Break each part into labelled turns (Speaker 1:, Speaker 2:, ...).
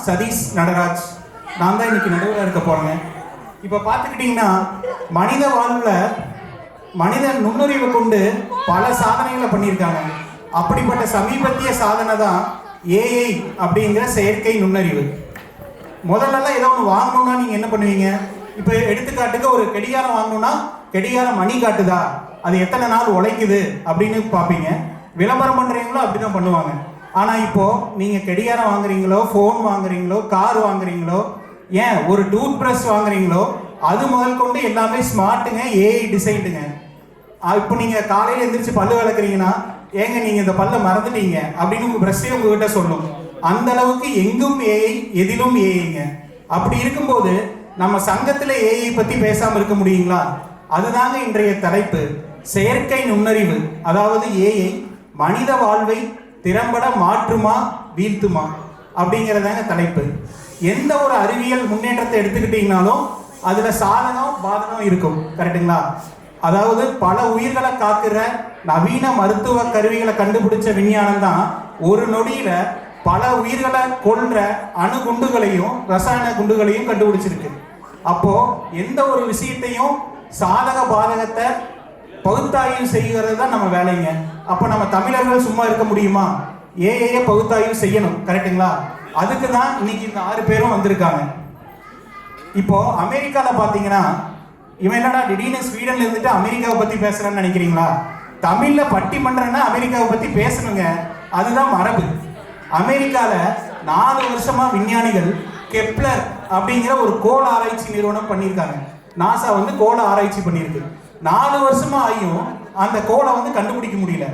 Speaker 1: சதீஷ் நடராஜ். நான் தான் இன்னைக்கு நடுவில் இருக்க போகிறேங்க. இப்போ பார்த்துக்கிட்டிங்கன்னா மனித வாழ்வில் மனித நுண்ணறிவை கொண்டு பல சாதனைகளை பண்ணியிருக்காங்க. அப்படிப்பட்ட சமீபத்திய சாதனை தான் ஏஐ அப்படிங்கிற செயற்கை நுண்ணறிவு. முதல்லலாம் ஏதோ ஒன்று வாங்கணும்னா நீங்கள் என்ன பண்ணுவீங்க? இப்போ எடுத்துக்காட்டுக்கு ஒரு கடிகாரம் வாங்கணும்னா கடிகாரம் மணி காட்டுதா, அது எத்தனை நாள் உழைக்குது அப்படின்னு பார்ப்பீங்க. விளம்பரம் பண்ணுறீங்களோ அப்படி தான் பண்ணுவாங்க. ஆனால் இப்போது நீங்கள் கடிகாரம் வாங்குறீங்களோ, ஃபோன் வாங்குறீங்களோ, கார் வாங்குறீங்களோ, ஏன் ஒரு டூத் ப்ரஷ் வாங்குறீங்களோ, அது முதல் கொண்டு எல்லாமே ஸ்மார்ட்டுங்க, ஏஐ டிசைன்டுங்க. இப்போ நீங்கள் காலையில் எழுந்திரிச்சு பல்லு விளக்குறீங்கன்னா, ஏங்க நீங்கள் இந்த பல்லை மறந்துட்டீங்க அப்படின்னு உங்கள் ப்ரஷ்ஷே உங்ககிட்ட சொல்லும். அந்த அளவுக்கு எங்கும் ஏஐ, எதிலும் ஏஐங்க. அப்படி இருக்கும்போது நம்ம சங்கத்தில் ஏஐ பற்றி பேசாமல் இருக்க முடியுங்களா? அதுதாங்க இன்றைய தலைப்பு, செயற்கை நுண்ணறிவு. அதாவது ஏஐ மனித வாழ்வை திறம்பட மாற்றுமா வீழ்த்துமா அப்படிங்கிறதாங்க தலைப்பு. எந்த ஒரு அறிவியல் முன்னேற்றத்தை எடுத்துக்கிட்டீங்கனாலும் அதில் சாதனம் பாதகம் இருக்கும், கரெக்டுங்களா? அதாவது பல உயிர்களை காக்கிற நவீன மருத்துவ கருவிகளை கண்டுபிடிச்ச விஞ்ஞானம் தான் ஒரு நொடியில பல உயிர்களை கொல்ற அணு குண்டுகளையும் ரசாயன குண்டுகளையும் கண்டுபிடிச்சிருக்கு. அப்போ எந்த ஒரு விஷயத்தையும் சாதக பாதகத்தை பகுத்தாய்வு செய்கிறது தான் நம்ம வேலைங்க. அப்போ நம்ம தமிழர்கள் சும்மா இருக்க முடியுமா? ஏஐயை பகுத்தாய்வு செய்யணும், கரெக்டுங்களா? அதுக்கு தான் இன்னைக்கு இந்த 6 பேரும் வந்திருக்காங்க. இப்போ அமெரிக்காவில் பார்த்தீங்கன்னா, இவன் என்னடா திடீர்னு ஸ்வீடன்ல இருந்துட்டு அமெரிக்காவை பற்றி பேசுகிறான்னு நினைக்கிறீங்களா? தமிழில் பட்டிமன்றம்னா அமெரிக்காவை பற்றி பேசணுங்க, அதுதான் மரபு. அமெரிக்காவில் 4 வருஷமாக விஞ்ஞானிகள் கெப்லர் அப்படிங்கிற ஒரு கோள ஆராய்ச்சி நிறுவனம் பண்ணியிருக்காங்க. நாசா வந்து கோள ஆராய்ச்சி பண்ணியிருக்கு. 4 வருஷமா ஆகியும் அந்த கோளை வந்து கண்டுபிடிக்க முடியல.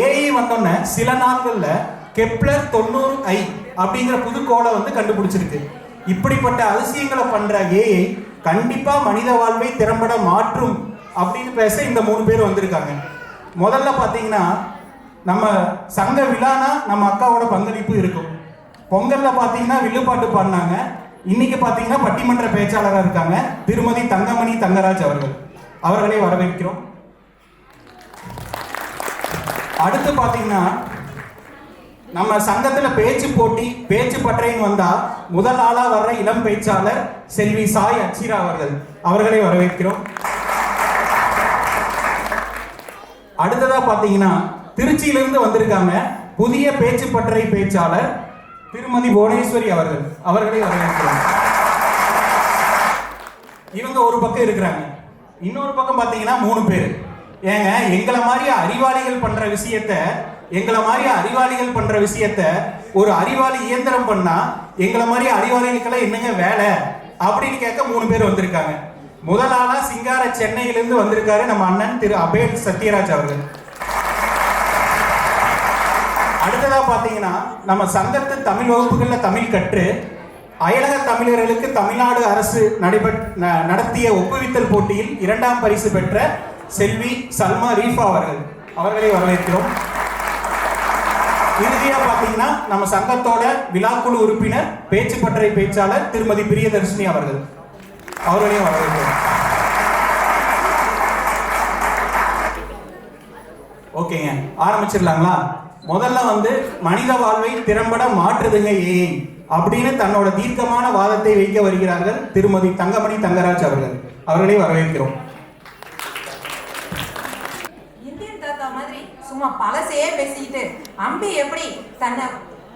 Speaker 1: ஏஐ வந்தோடனே சில நாட்களில் கெப்லர் 90I அப்படிங்கிற புது கோளை வந்து கண்டுபிடிச்சிருக்கு. இப்படிப்பட்ட அதிசயங்களை பண்ற ஏஐ கண்டிப்பா மனித வாழ்வை திறம்பட மாற்றும் அப்படின்னு பேச இந்த 3 பேர் வந்திருக்காங்க. முதல்ல பார்த்தீங்கன்னா, நம்ம சங்க விழானா நம்ம அக்காவோட பங்களிப்பு இருக்கும். பொங்கல்ல பார்த்தீங்கன்னா வில்லுப்பாட்டு பாடினாங்க. இன்னைக்கு பார்த்தீங்கன்னா பட்டிமன்ற பேச்சாளராக இருக்காங்க திருமதி தங்கமணி தங்கராஜ் அவர்களை வரவேற்கிறோம். அடுத்து பார்த்தீங்கன்னா, நம்ம சங்கத்தில் பேச்சு போட்டி பேச்சு பட்டறைன்னு வந்தா முதல் ஆளா வர்ற இளம் பேச்சாளர் செல்வி சாய் அச்சிரா அவர்களை வரவேற்கிறோம். அடுத்ததா பாத்தீங்கன்னா, திருச்சியிலிருந்து வந்திருக்காங்க புதிய பேச்சு பட்டறை பேச்சாளர் திருமதி புவனேஸ்வரி அவர்களை வரவேற்கிறோம். இவங்க ஒரு பக்கம் இருக்கிறாங்க. இன்னொரு பக்கம் பாத்தீங்கன்னா 3 பேர். ஏங்க, எங்களை மாதிரி அறிவாளிகள் பண்ற விஷயத்த ஒரு அறிவாளி இயந்திரம் பண்ணா எங்களை மாதிரி அறிவாளிகளுக்கெல்லாம் என்னங்க வேலை அப்படின்னு கேட்க 3 பேர் வந்திருக்காங்க. முதல் ஆளா சிங்கார சென்னையிலிருந்து வந்திருக்காரு நம்ம அண்ணன் திரு அபேல் சத்யராஜ் அவர்கள். அடுத்ததா பாத்தீங்கன்னா, நம்ம சங்கத்து தமிழ் வகுப்புகள்ல தமிழ் கற்று அயலக தமிழர்களுக்கு தமிழ்நாடு அரசு நடத்திய ஒப்புவித்தல் போட்டியில் 2ஆம் பரிசு பெற்ற செல்வி சல்மா ரீஃபா அவர்களை வரவேற்கிறோம். இறுதியா பாத்தீங்கன்னா, நம்ம சங்கத்தோட விழாக்குழு உறுப்பினர் பேச்சு பட்டறை பேச்சாளர் திருமதி பிரியதர்ஷினி அவர்களையும் வரவேற்கிறோம். ஓகேங்க, ஆரம்பிச்சிடலாங்களா? முதல்ல வந்து மனித வாழ்வை திறம்பட மாற்றுதுங்க ஏஐ அப்படின்னு தன்னோட தீர்க்கமான வாதத்தை வைக்க வருகிறார்கள் திருமதி தங்கமணி தங்கராஜ் அவர்களை வரவேற்கிறோம்.
Speaker 2: சும்மா பழசையே பேசிக்கிட்டு அம்பி எப்படி தன்னை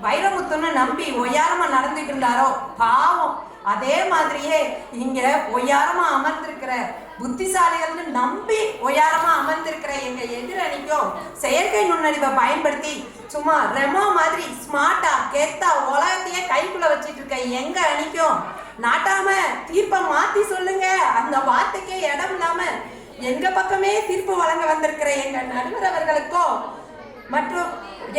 Speaker 2: வைரமுத்துன்னு நம்பி ஒய்யாரமா நடந்துட்டு இருந்தாரோ பாவம், அதே மாதிரியே இங்க ஒய்யாரமா அமர்ந்திருக்கிற புத்திசாலிகள்னு நம்பி ஒய்யாரமா அமர்ந்திருக்கிற எங்க எதிரணிக்கும் செயற்கை நுண்ணறிவை பயன்படுத்தி சும்மா ரெமோ மாதிரி ஸ்மார்ட்டா கெத்தா உலகத்தையே கைக்குள்ள வச்சிட்டு இருக்க எங்க அணிக்கும் நாட்டாம தீர்ப்பை மாத்தி சொல்லுங்க, அந்த வார்த்தைக்கே இடம் இல்லாம எங்க பக்கமே தீர்ப்பு வழங்க வந்திருக்கிற எங்க நடுவர் அவர்களுக்கும் மற்றும்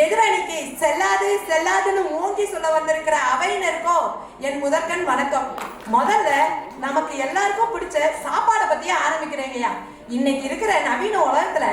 Speaker 2: எதிரணிக்கு செல்லாதுன்னு ஓங்கி சொல்ல வந்திருக்கிற அவையினருக்கும் என் முதற்கண் வணக்கம். முதல்ல நமக்கு எல்லாருக்கும் பிடிச்ச சாப்பாடை பத்தியே ஆரம்பிக்கிறேங்கய்யா. இன்னைக்கு இருக்கிற நவீன உலகத்துல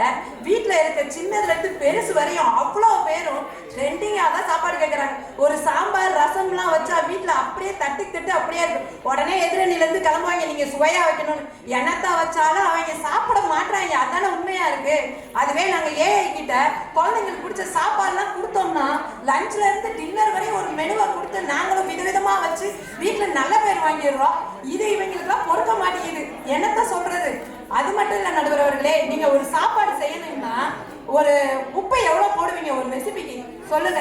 Speaker 2: வீட்டுல இருக்க சின்னதுல இருந்து பெருசு வரையும் அவ்வளோ பேரும் ட்ரெண்டிங்கா தான் சாப்பாடு கேட்கறாங்க. ஒரு சாம்பார் ரசம்லாம் வச்சா வீட்டுல அப்படியே தட்டு அப்படியே இருக்கு. உடனே எதிரணி இருந்து கிளம்புவாங்க நீங்க சுவையா வைக்கணும்னு. என்னத்த வச்சாலும் அவங்க சாப்பிட மாட்டாங்க. அதான உண்மையா இருக்கு. அதுவே நாங்க ஏஐ கிட்ட குழந்தைங்களுக்கு பிடிச்ச சாப்பாடுலாம் கொடுத்தோம்னா லஞ்ச்ல இருந்து டின்னர் வரையும் ஒரு மெனுவை கொடுத்து நாங்களும் விதவிதமா வச்சு வீட்டுல நல்ல பேர் வாங்கிடுறோம். இது இவங்களுக்குலாம் பொறுக்க மாட்டேங்குது. என்னத்த சொல்றது? அது மட்டும் இல்ல நடுவர் அவர்களே, நீங்க ஒரு சாப்பாடு செய்யணும்னா ஒரு உப்பை எவ்வளவு போடுவீங்க ஒரு ரெசிபிக்கு சொல்லுங்க.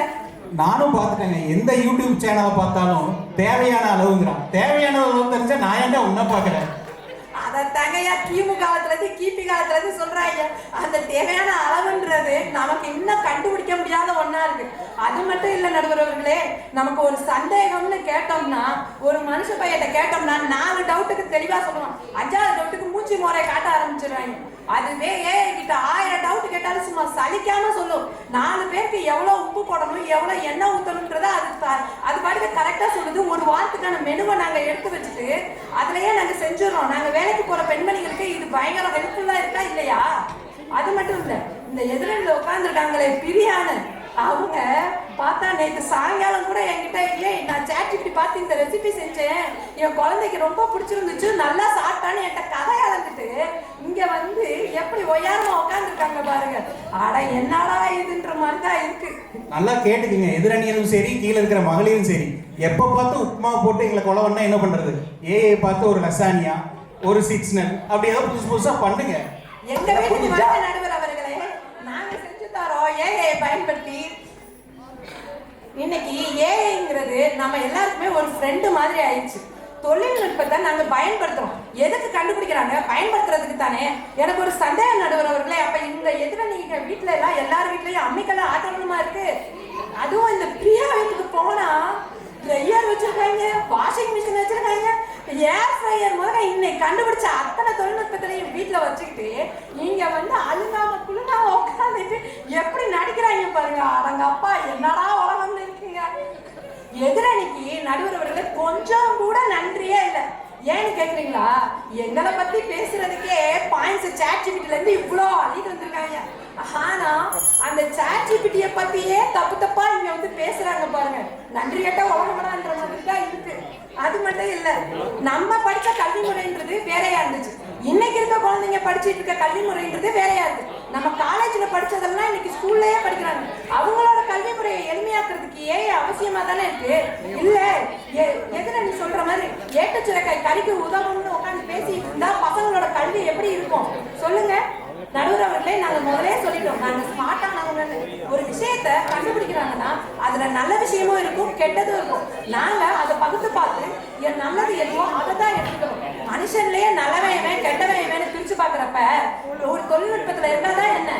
Speaker 1: நானும் பார்த்துட்டேங்க. எந்த யூடியூப் சேனலை பார்த்தாலும் தேவையான அளவுங்கிறான். தேவையான அளவு தெரிஞ்சா நான் ஏன்டா உன்ன பார்க்குறேன்.
Speaker 2: அதை தங்கையா கிமு காலத்துல இருந்து கிபி காலத்துல இருந்து சொல்றாங்க. அந்த தேவையான அளவுன்றது நமக்கு இன்னும் கண்டுபிடிக்க முடியாத ஒண்ணா இருக்கு. அது மட்டும் இல்ல நடுவர் அவர்களே, நமக்கு ஒரு சந்தேகம்னு கேட்டோம்னா ஒரு மனுஷ பையட்ட கேட்டோம்னா 4 டவுட்டுக்கு தெளிவா சொல்லுவான். 5வது டவுட்டுக்கு மூச்சு முறையை காட்ட ஆரம்பிச்சிடுறாங்க. அதுவே ஏஐ கிட்ட 1000 டவுட் கேட்டாலும் சும்மா சலிக்காம சொல்லும். 4 பேருக்கு எவ்வளவு உப்பு போடணும் எவ்வளவு எண்ணெய் ஊற்றணும்ன்றத அது பாட்டுக்கு கரெக்டா சொல்லுது. ஒரு வாரத்துக்கான மெனுவை நாங்க எடுத்து வச்சுட்டு அதுலயே நாங்க செஞ்சிடறோம். நாங்க வேலைக்கு போற பெண்மணிகளுக்கு இது பயங்கர ஹெல்ப்ஃபுல்லா இருக்கா இல்லையா? அது மட்டும் இல்ல, இந்த எதிரில் உட்காந்துருக்காங்களே பிரியான அவங்க பார்த்தா நேற்று சாயங்காலம் கூட என்கிட்ட நான் சாட்ஜிபிடி பார்த்து இந்த ரெசிபி செஞ்சேன், என் குழந்தைக்கு ரொம்ப பிடிச்சிருந்துச்சு, நல்லா சாப்பிட்டான்னு என்கிட்ட கதை அளந்துட்டு இங்க வந்து எப்படி ஒய்யாரமா உட்காந்துருக்காங்க பாருங்க. ஆடா என்னடா இதுன்ற மாதிரி தான் இருக்கு.
Speaker 1: நல்லா கேட்டுக்குங்க. எதிரணியரும் சரி கீழே இருக்கிற மகளிரும் சரி, எப்போ பார்த்து உப்புமா போட்டு எங்களை கொலை பண்ணா என்ன பண்றது? ஏஐ பார்த்து ஒரு லசானியா ஒரு சிக்ஸ்னல் அப்படி ஏதோ புதுசு புதுசா பண்ணுங்க.
Speaker 2: எங்க வீட்டுக்கு வாங்க நடுவர் அவர்களே, நாங்க செஞ்சு தரோம் ஏஐ பயன்படுத்தி. இன்னைக்கு ஏஐங்கிறது நம்ம எல்லாருக்குமே ஒரு ஃப்ரெண்டு மாதிரி ஆயிடுச்சு. தொழில்நுட்பத்தை நாங்க பயன்படுத்துறோம். எதுக்கு கண்டுபிடிக்கிறாங்க? பயன்படுத்துறதுக்கு தானே. எனக்கு ஒரு சந்தேகம் நடுவர் அவர்களே, அப்ப இந்த எதிரணிங்க வீட்டுல எல்லாம் எல்லார் வீட்லயும் அம்மிக்கெல்லாம் ஆட்டணுமா இருக்கு. அதுவும் இந்த பிரியா வீட்டுக்கு போனா ட்ரையர் வச்சிருக்காங்க, வாஷிங் மிஷின் வச்சிருக்காங்க, ஏர் ஃப்ரையர் முதல்ல இன்னைக்கு கண்டுபிடிச்ச அத்தனை தொழில்நுட்பத்திலையும் வீட்டுல வச்சுக்கிட்டு நீங்க வந்து அழுங்காம குழுங்காம உட்காந்துட்டு எப்படி நடிக்கிறாங்க பாருங்க. அடங்கப்பா என்னடா உலகம்னு இருக்கீங்க. எதிரணிக்கு நடுவர்களே கொஞ்சம் கூட நன்றியே இல்லை. ஏன்னு கேக்குறீங்களா? எங்களை பத்தி பேசுறதுக்கே பாயிண்ட்ஸ் சாட்ஜிபிட்டில இருந்து இவ்வளோ அழிட்டு வந்திருக்காங்க. ஆனா அந்த சாட்ஜிபிட்டிய பத்தியே தப்பு தப்பா இங்க வந்து பேசுறாங்க பாருங்க. நன்றி கேட்ட உலகமடான்ற மாதிரி தான் இருக்கு. அது மட்டும் இல்ல, நம்ம படிச்ச கல்வி முறைன்றது வேறையா இருந்துச்சு. இன்னைக்கு இருக்க குழந்தைங்க படிச்சுட்டு இருக்க கல்வி முறைன்றது வேறையா இருக்கு. நம்ம காலேஜ்ல படிச்சதெல்லாம் இன்னைக்கு ஸ்கூல்லயே படிக்கிறாங்க. அவங்களோட கல்வி முறையை எளிமையாக்குறதுக்கு அவசியமா தானே இருக்கு. இல்ல எதிர நீ சொல்ற மாதிரி ஏட்டு சுரைக்காய் கறிக்கு உதவும்னு உட்காந்து பேசிட்டு இருந்தா பசங்களோட கல்வி எப்படி இருக்கும் சொல்லுங்க நடுவர் அவர்களே. நாங்க முதலே சொல்லிட்டோம், நாங்க ஸ்மார்ட்டானவங்க. ஒரு விஷயத்த கண்டுபிடிக்கிறாங்கன்னா அதுல நல்ல விஷயமும் இருக்கும் கெட்டதும் இருக்கும். நாங்க அதை பகுத்து பார்த்து நல்லது எதுவோ அதை தான் எடுத்துக்கணும். மனுஷன்லயே நல்லவன் கெட்டவன் பிரிச்சு பாக்குறப்ப ஒரு தொழில்நுட்பத்துல இருந்தாதான் என்ன.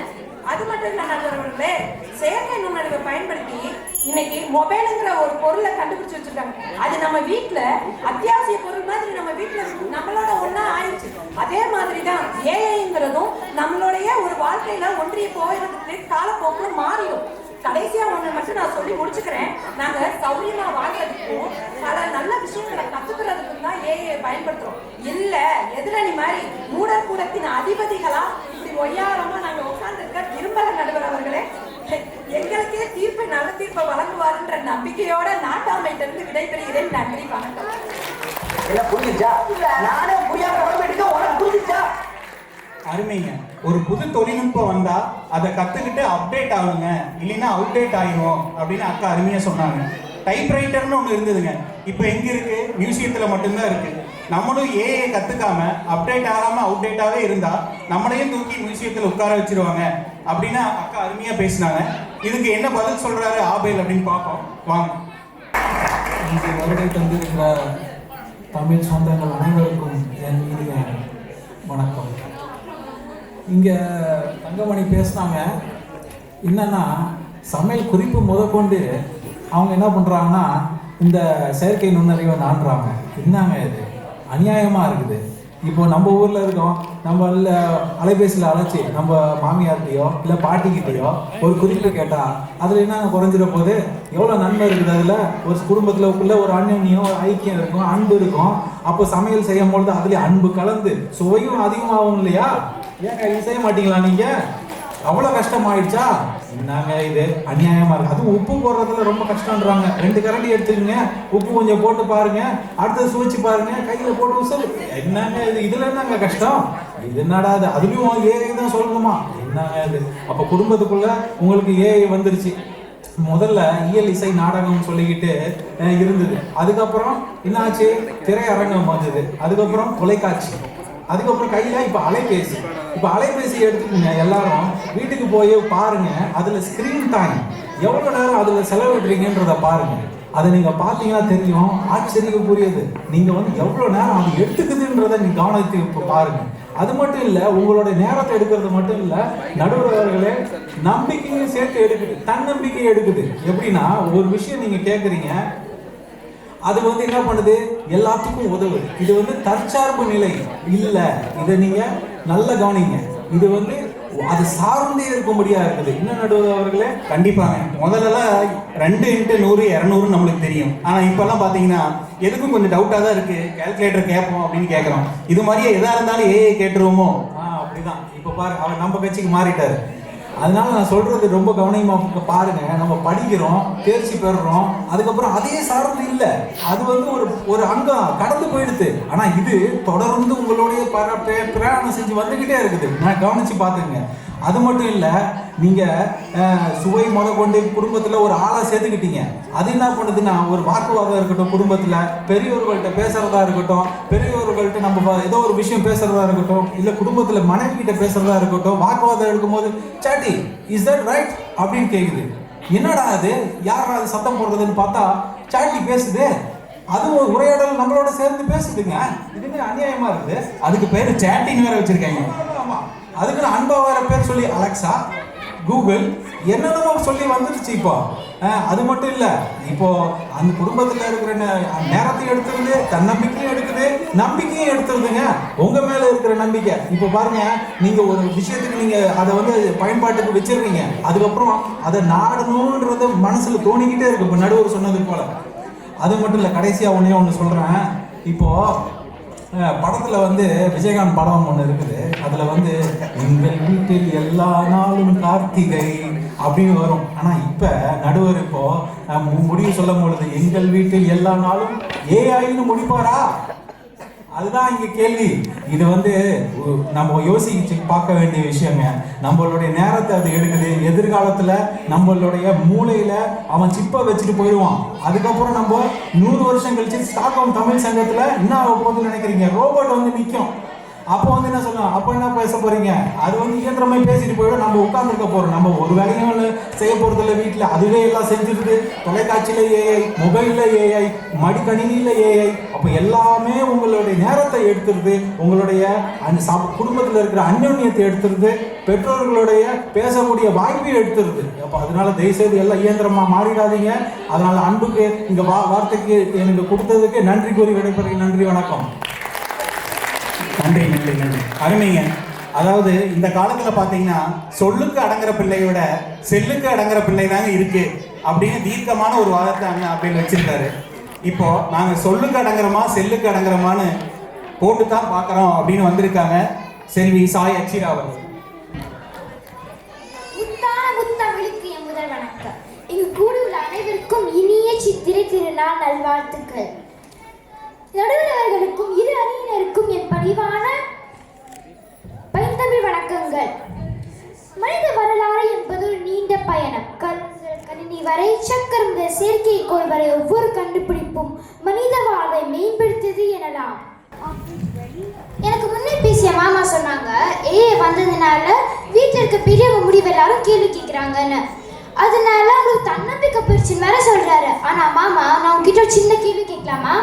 Speaker 2: அது மட்டும் இல்ல நடுவர்களே, செயற்கை நுண்ணறிவை பயன்படுத்தி இன்னைக்கு மொபைலுங்கிற ஒரு பொருளை கண்டுபிடிச்சு வச்சிருக்காங்க. அது நம்ம வீட்டுல அத்தியாவசிய பொருள் மாதிரி நம்ம வீட்டுல நம்மளோட ஒண்ணா ஆயிடுச்சு. அதே மாதிரிதான் ஏஐங்கிறதும் நம்மளுடைய ஒரு வாழ்க்கையில ஒன்றிய போயிடுறதுக்கு காலப்போக்குல மாறிடும். கடைசியா ஒண்ணு மட்டும் நான் சொல்லி முடிச்சுக்கிறேன். நாங்க சௌரியமா வாழ்றதுக்கும் பல நல்ல விஷயங்களை கத்துக்கிறதுக்கும் தான் ஏஐ பயன்படுத்துறோம். இல்ல எதிரணி மாதிரி மூடக்கூடத்தின் அதிபதிகளா இப்படி ஒய்யாரமா நாங்க உட்கார்ந்துருக்க விரும்பல நடுவர் அவர்களே. எங்களுக்கே தீர்ப்பை நல்ல தீர்ப்பை வழங்குவாருன்ற நம்பிக்கையோட நாட்டாமையிட்ட இருந்து விடைபெறுகிறேன். நன்றி, வணக்கம்.
Speaker 1: அருமைங்க. ஒரு புது தொழில்நுட்பம் வந்தா அதை கத்துக்கிட்டு அப்டேட் ஆகுங்க, இல்லைன்னா அவுடேட் ஆயிரும் அப்படின்னு அக்கா அருமையா சொன்னாங்க. டைப்ரைட்டர்னு ஒன்று இருந்ததுங்க, இப்போ எங்க இருக்கு? மியூசியத்தில் மட்டும்தான் இருக்கு. நம்மளும் ஏஐ கத்துக்காம அப்டேட் ஆகாம அவுடேட்டாவே இருந்தா நம்மளையும் தூக்கி மியூசியத்தில் உட்கார வச்சிருவாங்க அப்படின்னு அக்கா அருமையா பேசினாங்க. இதுக்கு என்ன பதில் சொல்றாரு ஆபேல் அப்படின்னு பார்ப்போம் வாங்க.
Speaker 3: இங்கே வருகை தந்திருக்கிற தமிழ் சொந்தங்கள் அனைவருக்கும் என் இனிய வணக்கம். இங்கே தங்கமணி பேசினாங்க. என்னன்னா சமையல் குறிப்பு முதற்கொண்டு அவங்க என்ன பண்ணுறாங்கன்னா இந்த செயற்கை நுண்ணறிவை நாடுறாங்க. என்னங்க இது அநியாயமாக இருக்குது. இப்போ நம்ம ஊரில் இருக்கோம், நம்ம அலைபேசியில் அழைச்சி நம்ம மாமியார்கிட்டையோ இல்லை பாட்டிக்கிட்டேயோ ஒரு குறிப்பு கேட்டால் அதில் என்னங்க குறைஞ்சிட போது? எவ்வளோ நன்மை இருக்குது. அதில் ஒரு குடும்பத்தில் உள்ள ஒரு அந்யோன்யம் ஒரு ஐக்கியம் இருக்கும், அன்பு இருக்கும். அப்போ சமையல் செய்யும் பொழுது அதுலேயே அன்பு கலந்து சுவையும் அதிகமாகும் இல்லையா? ஏங்க இது செய்ய மாட்டீங்களா நீங்கள்? அவ்வளோ கஷ்டமாயிடுச்சா? என்னங்க இது அநியாயமா இருக்கு. அதுவும் உப்பு போடுறதுல ரொம்ப கஷ்டம்ன்றாங்க. 2 கரண்டி எடுத்துக்கங்க, உப்பு கொஞ்சம் போட்டு பாருங்க, அடுத்தது சுவைச்சு பாருங்க, கையில போட்டு உசல். என்னங்க இது, இதுல என்னங்க கஷ்டம்? இது என்னடா இது, அதுலயும் ஏஐ தான் சொல்லணுமா? என்னங்க இது? அப்ப குடும்பத்துக்குள்ள உங்களுக்கு ஏஐ வந்துருச்சு. முதல்ல இயல் இசை நாடகம் சொல்லிக்கிட்டு இருந்தது. அதுக்கப்புறம் என்னாச்சு? திரையரங்கம் வந்தது. அதுக்கப்புறம் தொலைக்காட்சி. அதுக்கப்புறம் கையில இப்ப அலைபேசி. இப்ப அலைபேசி எடுத்துக்கோங்க, எல்லாரும் வீட்டுக்கு போய் பாருங்க. அதுல ஸ்கிரீன் டைம் எவ்வளவு நேரம் அதுல செலவிடுறீங்கன்றத பாருங்க. அதை நீங்க பாத்தீங்கன்னா தெரியும், ஆச்சரியக்குரியது. நீங்க எவ்வளவு நேரம் அது எடுத்துக்குதுன்றத நீங்க கவனித்து இப்ப பாருங்க. அது மட்டும் இல்ல, உங்களுடைய நேரத்தை எடுக்கிறது மட்டும் இல்ல, நடுவர் அவர்களே நம்பிக்கையும் சேர்த்து எடுக்குது, தன்னம்பிக்கையை எடுக்குது. எப்படின்னா, ஒரு விஷயம் நீங்க கேட்குறீங்க, அது என்ன பண்ணுது? எல்லாத்துக்கும் உதவுது. இது தற்சார்பு நிலை இல்ல. இதை நீங்க நல்ல கவனிங்க. இது அது சார்ந்தே இருக்க முடியா இருக்குது. என்ன நடுவர் அவர்களே?
Speaker 1: கண்டிப்பாங்க. முதல்ல 2x100 200 நம்மளுக்கு தெரியும். ஆனா இப்பெல்லாம் பாத்தீங்கன்னா எதுக்கும் கொஞ்சம் டவுட்டா தான் இருக்கு. கால்குலேட்டர் கேட்போம் அப்படின்னு கேட்கறோம். இது மாதிரியே எதா இருந்தாலும் ஏஐ கேட்டுருவோமோ?
Speaker 3: அப்படிதான். இப்ப பாரு, அவர் நம்ம கட்சிக்கு மாறிட்டாரு. அதனால நான் சொல்றது ரொம்ப கவனமா பாருங்க. நம்ம படிக்கிறோம், தேர்ச்சி பெறுறோம், அதுக்கப்புறம் அதே சார்ந்து இல்லை. அது ஒரு அங்கம் கடந்து போயிடுது. ஆனா இது தொடர்ந்து உங்களுடைய பிரயாணம் செஞ்சு வந்துகிட்டே இருக்குது. நான் கவனிச்சு பாத்துங்க. அது மட்டும் இல்ல, நீங்க சுவை முத கொண்டு குடும்பத்துல ஒரு ஆளை சேர்த்துக்கிட்டீங்க. அது என்ன பண்ணுதுன்னா, ஒரு வாக்குவாதம் இருக்கட்டும், குடும்பத்துல பெரியவர்கள்ட்ட பேசுறதா இருக்கட்டும், பெரியவர்கள்ட்ட நம்ம ஏதோ ஒரு விஷயம் பேசுறதா இருக்கட்டும், இல்ல குடும்பத்துல மனைவி கிட்ட பேசுறதா இருக்கட்டும், வாக்குவாதம் இருக்கும்போது சாட்டி இஸ் தட் ரைட் அப்படின்னு கேக்குது. என்னடா அது, யாரா அது சத்தம் போடுறதுன்னு பார்த்தா சாட்டி பேசுது. அது ஒரு உரையாடல் நம்மளோட சேர்ந்து பேசுதுங்க. இதுக்கு அநியாயமா இருக்குது.
Speaker 1: அதுக்கு பேரு சேட்டிங் வேற வச்சிருக்காங்க.
Speaker 3: ஆமா, அதுக்கு அன்பா வேற பேர் சொல்லி அலெக்சா, கூகுள் என்னென்னமோ சொல்லி வந்துருச்சு இப்போ. அது மட்டும் இல்ல, இப்போ அந்த குடும்பத்துல இருக்கிற நேரத்தையும் எடுத்துருது, தன்னம்பிக்கையும் எடுக்குது, நம்பிக்கையும் எடுத்துருதுங்க. உங்க மேல இருக்கிற நம்பிக்கை. இப்போ பாருங்க, நீங்க ஒரு விஷயத்துக்கு நீங்க அதை பயன்பாட்டுக்கு வச்சிருக்கீங்க, அதுக்கப்புறம் அதை நாடணும்ன்றது மனசுல தோணிக்கிட்டே இருக்கு. இப்போ நடுவர் சொன்னது போல. அது மட்டும் இல்ல, கடைசியா ஒண்ணு சொல்றேன். இப்போ படத்துல விஜயகாந்த் படம் ஒண்ணு இருக்குது. அதுல எங்கள் வீட்டில் எல்லா நாளும் கார்த்திகை அப்படின்னு வரும். ஆனா இப்ப நடுவர் இப்போ முடிவு சொல்லும் பொழுது எங்கள் வீட்டில் எல்லா நாளும் ஏஐன்னு முடிப்பாரா? அதுதான் இங்க கேள்வி. இது நம்ம யோசிச்சு பார்க்க வேண்டிய விஷயங்க. நம்மளுடைய நேரத்தை அது எடுக்குது. எதிர்காலத்துல நம்மளுடைய மூளையில அவன் சிப்பை வச்சுட்டு போயிடுவான். அதுக்கப்புறம் நம்ம 100 வருஷம் கழிச்சு ஸ்டாக்ஹோம் தமிழ் சங்கத்துல என்ன ஆக போகுதுன்னு நினைக்கிறீங்க? ரோபோட் நிற்கும். அப்போ என்ன சொல்லலாம்? அப்போ என்ன பேச போறீங்க? அது இயந்திரமே பேசிட்டு போயிடும். நம்ம உட்கார்ந்துருக்க போறோம். நம்ம ஒரு வேலையும் செய்ய போறது இல்லை. வீட்டுல அதுவே எல்லாம் செஞ்சுருது. தொலைக்காட்சியில ஏஐ, மொபைல்ல ஏஐ, மடிக்கணினியில ஏஐ. அப்போ எல்லாமே உங்களுடைய நேரத்தை எடுத்துருது. உங்களுடைய குடும்பத்தில் இருக்கிற அந்யோன்யத்தை எடுத்துருது. பெற்றோர்களுடைய பேசக்கூடிய வாய்ப்பை எடுத்துருது. அப்போ அதனால தயவுசெய்து எல்லாம் இயந்திரமா மாறிடாதீங்க. அதனால அன்புக்கு இந்த வார்த்தைக்கு எனக்கு கொடுத்ததுக்கு நன்றி கூறி விடைபெறுகிறேன். நன்றி, வணக்கம்.
Speaker 1: நன்றி நன்றி நன்றி. அருமைங்க. அதாவது இந்த காலத்துல பாத்தீங்கன்னா சொல்லுக்கு அடங்குற பிள்ளையை விட செல்லுக்கு அடங்குற பிள்ளை தாங்க இருக்கு அப்படின்னு தீர்க்கமான ஒரு வாதத்தை அண்ணன் அப்படின்னு வச்சிருக்காரு. இப்போ நாங்க சொல்லுக்கு அடங்குறோமா செல்லுக்கு அடங்குறோமான்னு போட்டு தான் பாக்குறோம் அப்படின்னு வந்திருக்காங்க செல்வி சாய் அச்சிரா அவர்கள்.
Speaker 4: முதல் வணக்கம். இங்கு கூடியுள்ள அனைவருக்கும் இனிய சித்திரை திருநாள் நல்வாழ்த்துக்கள். நடுவர் அவர்களுக்கும் இரு அணியினருக்கும் என் பணிவான பைந்தமிழ் வணக்கங்கள். மனித வரலாறு என்பது ஒரு நீண்ட பயணம். கணினி வரை, சக்கரம் முதல் செயற்கைக்கோள் வரை ஒவ்வொரு கண்டுபிடிப்பும் மனித வாழ்வை மேம்படுத்தியது எனலாம். எனக்கு முன்னே பேசிய மாமா சொன்னாங்க, ஏஐ வந்ததுனால வீட்டில் இருக்க பெரியவங்க முடிவு எல்லாரும் கேள்வி கேட்குறாங்கன்னு. அதனால அவங்களுக்கு தன்னம்பிக்கை போயிடுச்சுன்னு வேற சொல்றாரு. ஆனா மாமா, நான் உங்ககிட்ட ஒரு சின்ன கேள்வி கேட்கலாமா?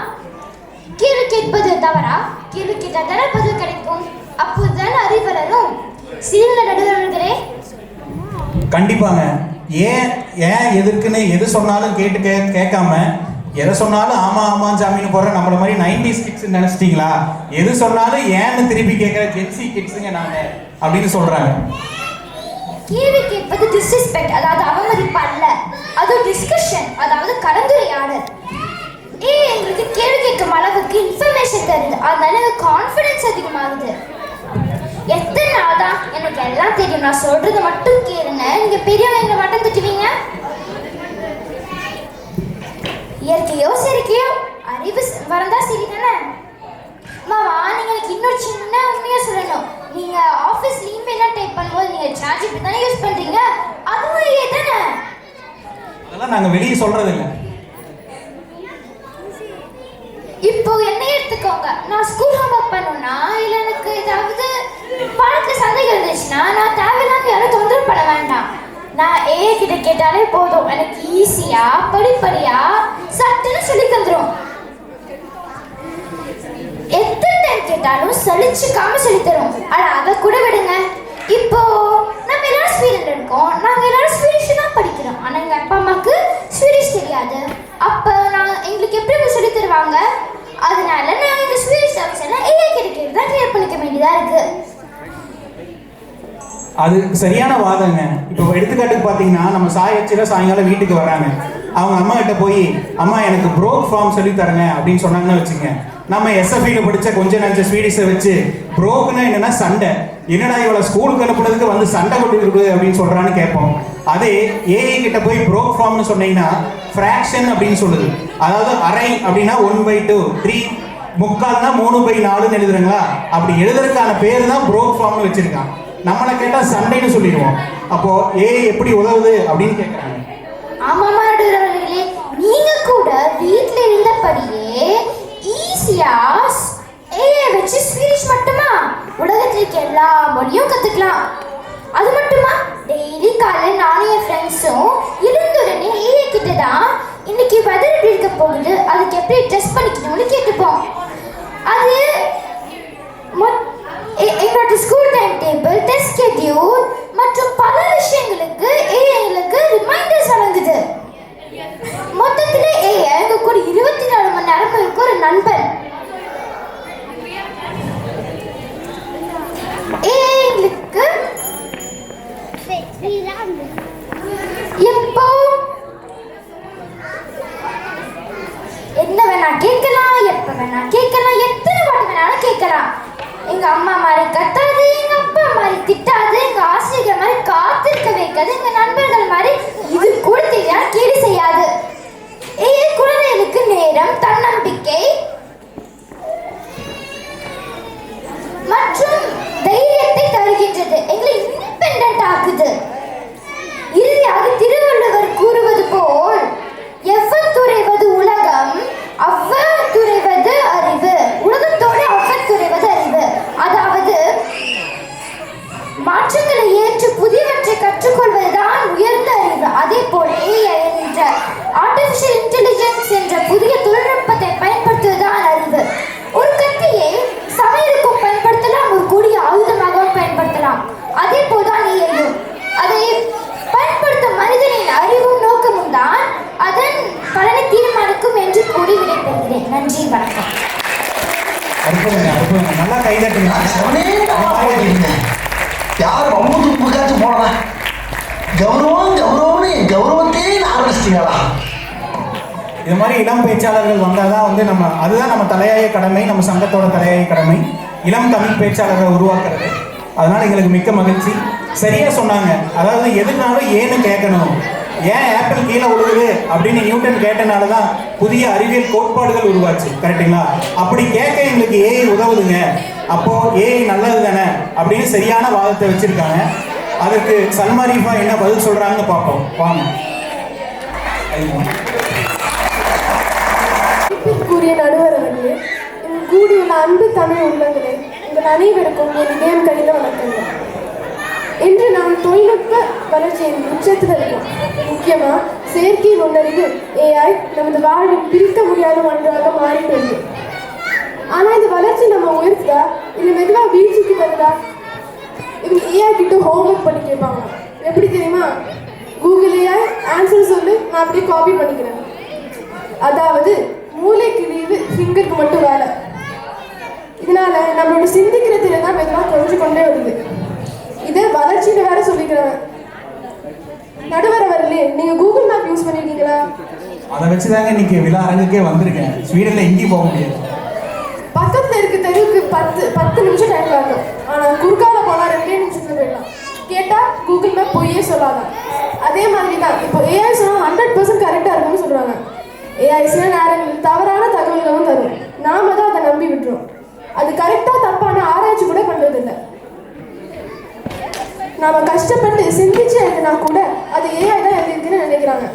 Speaker 4: கேள்வி கேட்பது தவறா? கேள்வி கேட்டால் பதில் கிடைக்கும். அப்போதுதான் அறிவு வளரும். சிறிய நடுவர்களே,
Speaker 1: கண்டிப்பாங்க. ஏன் எதற்குன்னு எது சொன்னாலும் கேட்காம எதை சொன்னாலும் ஆமா ஆமான்னு சாமின்னு போற நம்மள மாதிரி 90s கிட்ஸ் நினைச்சிட்டீங்களா? எது சொன்னாலும் ஏன்னு திருப்பி கேட்கிற ஜென்சி கிட்ஸுங்க நாங்க அப்படின்னு சொல்றாங்க.
Speaker 4: கேள்வி கேட்பது டிஸ்ரெஸ்பெக்ட், அதாவது அவமதிப்பு அல்ல. அது டிஸ்கஷன், அதாவது கலந்துரையாடல். எங்களுக்கு கேள்வி கேட்கும் அளவுக்கு இன்ஃபர்மேஷன் தருது. அதனால கான்ஃபிடன்ஸ் அதிகமாகுது. எத்தனை அதான் எனக்கு எல்லாம் தெரியும். நான் சொல்றது மட்டும் கேளுங்க. நீங்க பெரியவங்க மட்டும் திட்டுவீங்க. இயற்கையோ செயற்கையோ அறிவு வரந்தா சரி தானே? மாமா, நீங்க எனக்கு இன்னொரு சின்ன உண்மையா சொல்லணும். நீங்க ஆஃபீஸ்ல இமெயிலாம் டைப் பண்ணும்போது நீங்க சாட்ஜிபிடி தானே யூஸ் பண்றீங்க? அதுவும் ஏ தானே?
Speaker 1: அதெல்லாம் நாங்க வெளியே சொல்றது இல்லை.
Speaker 4: இப்போ என்ன எடுத்துக்கோங்க, நான் ஸ்கூல் ஹோம்ஒர்க் பண்ணணும்னா இல்லை எனக்கு ஏதாவது பாடத்துல சந்தேகம் இருந்துச்சுன்னா நான் தேவையில்லாம யாரும் தொந்தரவு பண்ண வேண்டாம். நான் ஏ கிட்ட கேட்டாலே போதும், எனக்கு ஈஸியா படிப்படியா சட்டுன்னு சொல்லி தந்துடும். எத்தனை டைம் கேட்டாலும் சலிச்சுக்காம சொல்லி தரும். ஆனா அதை கூட விடுங்க, இப்போ நம்ம எல்லாரும் ஸ்வீடன்ல இருக்கோம். நாங்க எல்லாரும் ஸ்வீடிஷ் தான் படிக்கிறோம். ஆனா எங்க அப்பா அம்மாவுக்கு ஸ்வீடிஷ் தெரியாது. அப்ப எங்களுக்கு எப்படி சொல்லி தருவாங்க? அதனால நான் இந்த ஸ்வீடிஷ் சப்ஜெக்ட் எல்லாம் ஏஐ கிட்ட தான் கிளியர் பண்ணிக்க வேண்டியதா இருக்கு.
Speaker 1: அது சரியான வாதங்க. இப்போ எடுத்துக்காட்டுக்கு பார்த்தீங்கன்னா நம்ம சாயச்சில சாயங்காலம் வீட்டுக்கு வராங்க. அவங்க அம்மா கிட்ட போய் அம்மா எனக்கு ப்ரோக் ஃபார்ம் சொல்லி தரங்க அப்படின்னு சொன்னாங்கன்னு வச்சுங்க. நம்ம எஸ்எஃப்இல படித்த கொஞ்சம் நஞ்ச ஸ்வீடிஷை வச்சு ப்ரோக்குன்னா என்னன்னா சண்டை, என்னடா இவளை ஸ்கூலுக்கு அனுப்புனதுக்கு வந்து சண்டை கொண்டு இருக்குது அப்படின்னு சொல்றான்னு கேட்போம். அதே ஏஐ கிட்ட போய் ப்ரோக் ஃபார்ம்னு சொன்னீங்கன்னா ஃப்ராக்ஷன் அப்படின்னு சொல்லுது. அதாவது அரை அப்படின்னா 1/2, 3 முக்கால்னா 3/4 எழுதுறீங்களா? அப்படி எழுதுறதுக்கான பேர் தான் ப்ரோக் ஃபார்ம்னு வச்சிருக்கான். நம்மளை கேட்டால் சண்டைன்னு சொல்லிடுவோம். அப்போ ஏஐ எப்படி உதவுது அப்படின்னு கேட்குறாங்க.
Speaker 4: ஆமாமா நடுவர்களே, நீங்க கூட வீட்ல இருந்தபடியே ஈஸியா ஏஐ வச்சு ஸ்வீடிஷ் மட்டுமா உலகத்துல இருக்க எல்லா மொழியும் கத்துக்கலாம். அது மட்டுமா, டெய்லி காலையில் நானும் என் ஃப்ரெண்ட்ஸும் எழுந்துடனே ஏஐ கிட்ட தான் இன்னைக்கு வெதர் எப்படி இருக்க போகுது, அதுக்கு எப்படி ட்ரெஸ் பண்ணிக்கணும்னு கேட்டுப்போம். அது எங்களோட school time table, test schedule மற்றும் பல விஷயங்களுக்கு ஏஐங்களுக்கு ரிமைண்டர்ஸ் வழங்குது. மொத்தத்தில் ஏஐ எங்க கூட 24 மணி நேரம் இருக்க ஒரு நண்பன். ஏஐங்களுக்கு எப்போ என்ன வேணா கேட்கலாம், எப்ப வேணா கேட்கலாம், எத்தனை வாட்டி வேணாலும் கேட்கலாம். எங்க அம்மா மாதிரி கத்தாது, எங்க அப்பா மாதிரி திட்டாது, எங்க ஆசிரியர்கள் மாதிரி காத்திருக்க வைக்காது, எங்க நண்பர்கள் மாதிரி இது கூட தெரியாது கேலி செய்யாது. ஏஐ குழந்தைகளுக்கு நேரம், தன்னம்பிக்கை மற்றும் தைரியத்தை தருகின்றது. எங்களை இண்டிபெண்டன்ட் ஆக்குது. இறுதியாக திருவள்ளுவர் கூறுவது போல் எவ்வத்துறைவது உலகம் அவ்வத்துறைவது அறிவு. உலகத்தோடு அவ்வத்துறைவது அறிவு. அதாவது மாற்றங்களை ஏற்று புதியவற்றை கற்றுக்கொள்வதுதான் உயர்ந்த அறிவு. அதே போல் ஏஐ என்ற ஆர்டிஃபிஷியல் இன்டெலிஜென்ஸ் என்ற புதிய தொழில்நுட்பத்தை பயன்படுத்துவதுதான் அறிவு. ஒரு கத்தியை சமையலுக்கும் பயன்படுத்தலாம், ஒரு கொடிய ஆயுதமாகவும் பயன்படுத்தலாம். அதே போல்தான் ஏஐயும். அதை பயன்படுத்தும் மனிதனின் அறிவும் நோக்கமும் தான் அதன் பலனை தீர்மானிக்கும் என்று கூறி விடைபெறுகிறேன். நன்றி, வணக்கம்.
Speaker 1: நல்லா கைதட்டுங்க.
Speaker 5: யாரும் அம்மூத்து புகாச்சும் போனேன். கௌரவம் கௌரவம்னு என் கௌரவத்தையே ஆரம்பிச்சிட்டீங்களா?
Speaker 1: இது மாதிரி இளம் பேச்சாளர்கள் வந்தால் தான் வந்து அதுதான் நம்ம தலையாய கடமை, நம்ம சங்கத்தோட தலையாய கடமை, இளம் தமிழ் பேச்சாளர்களை உருவாக்குறது. அதனால் எங்களுக்கு மிக்க மகிழ்ச்சி. சரியாக சொன்னாங்க. அதாவது எதுனாலும் ஏன்னு கேட்கணும். ஏன் ஆப்பிள் கீழே விழுகுது அப்படின்னு நியூட்டன் கேட்டனால தான் புதிய அறிவியல் கோட்பாடுகள் உருவாச்சு. கரெக்டுங்களா? அப்படி கேட்க எங்களுக்கு ஏஐ உதவுதுங்க. அப்போது ஏஐ நல்லது தானே அப்படின்னு சரியான வாதத்தை வச்சுருக்காங்க. அதுக்கு சல்மா ரீஃபா என்ன பதில் சொல்கிறாங்கன்னு பார்ப்போம். வாங்க.
Speaker 6: கூறிய நடுவர் அவர்களே, கூடியுள்ள அன்பு தமிழ் உள்ளங்களே, உங்கள் அனைவருக்கும் என் இதயம் கணித வணக்கங்கள். இன்று நாம் தொழில்நுட்ப வளர்ச்சியின் உச்சத்தில் இருக்கோம். முக்கியமாக செயற்கை நுண்ணறிவு ஏஐ நமது வாழ்வில் பிரிக்க முடியாத ஒன்றாக மாறிட்டு. ஆனால் இந்த வளர்ச்சி நம்ம உயர்த்தா இல்லை மெதுவாக வீழ்ச்சிக்கு வருதா? இவங்க ஏஐ கிட்ட ஹோம்ஒர்க் பண்ணி கேட்பாங்க. எப்படி தெரியுமா? கூகுள் ஏஐ ஆன்சர் சொல்லு, நான் அப்படியே காப்பி பண்ணிக்கிறேன். அதாவது மூளைக்கு லீவு, ஃபிங்கருக்கு மட்டும் வேலை. இதனால நம்மளோட சிந்திக்கிற திறன் தான் மெதுவாக குறைஞ்சு கொண்டே வருது. இதை வளர்ச்சின்னு வேற சொல்லிக்கிறேன். நடுவர் அவர்களே, நீங்க கூகுள் மேப் யூஸ் பண்ணிருக்கீங்களா?
Speaker 1: அதை வச்சுதாங்க இன்னைக்கு விழா அரங்குக்கே வந்திருக்கேன். ஸ்வீடன்ல எங்கேயும் போக முடியாது.
Speaker 6: பக்கத்துல இருக்க தெருவுக்கு பத்து நிமிஷம் டைம் காட்டும். ஆனால் குறுக்கால போனால் 2 நிமிஷத்துல போயிடலாம். கேட்டால் கூகுள் மேப் பொய்யே சொல்லாதான். அதே மாதிரி தான் இப்போ ஏஐ சொன்னால் 100% கரெக்டாக இருக்குன்னு சொல்கிறாங்க. ஏஐ சில நேரங்களில் தவறான தகவல்களும் தரும். நாம தான் அதை நம்பி விட்டுறோம். அது கரெக்டாக தப்பான ஆராய்ச்சி கூட பண்ணுறதில்லை. நாம் கஷ்டப்பட்டு சிந்திச்சு எழுதினா கூட அது ஏஐ தான் எழுதிருக்குன்னு நினைக்கிறாங்க.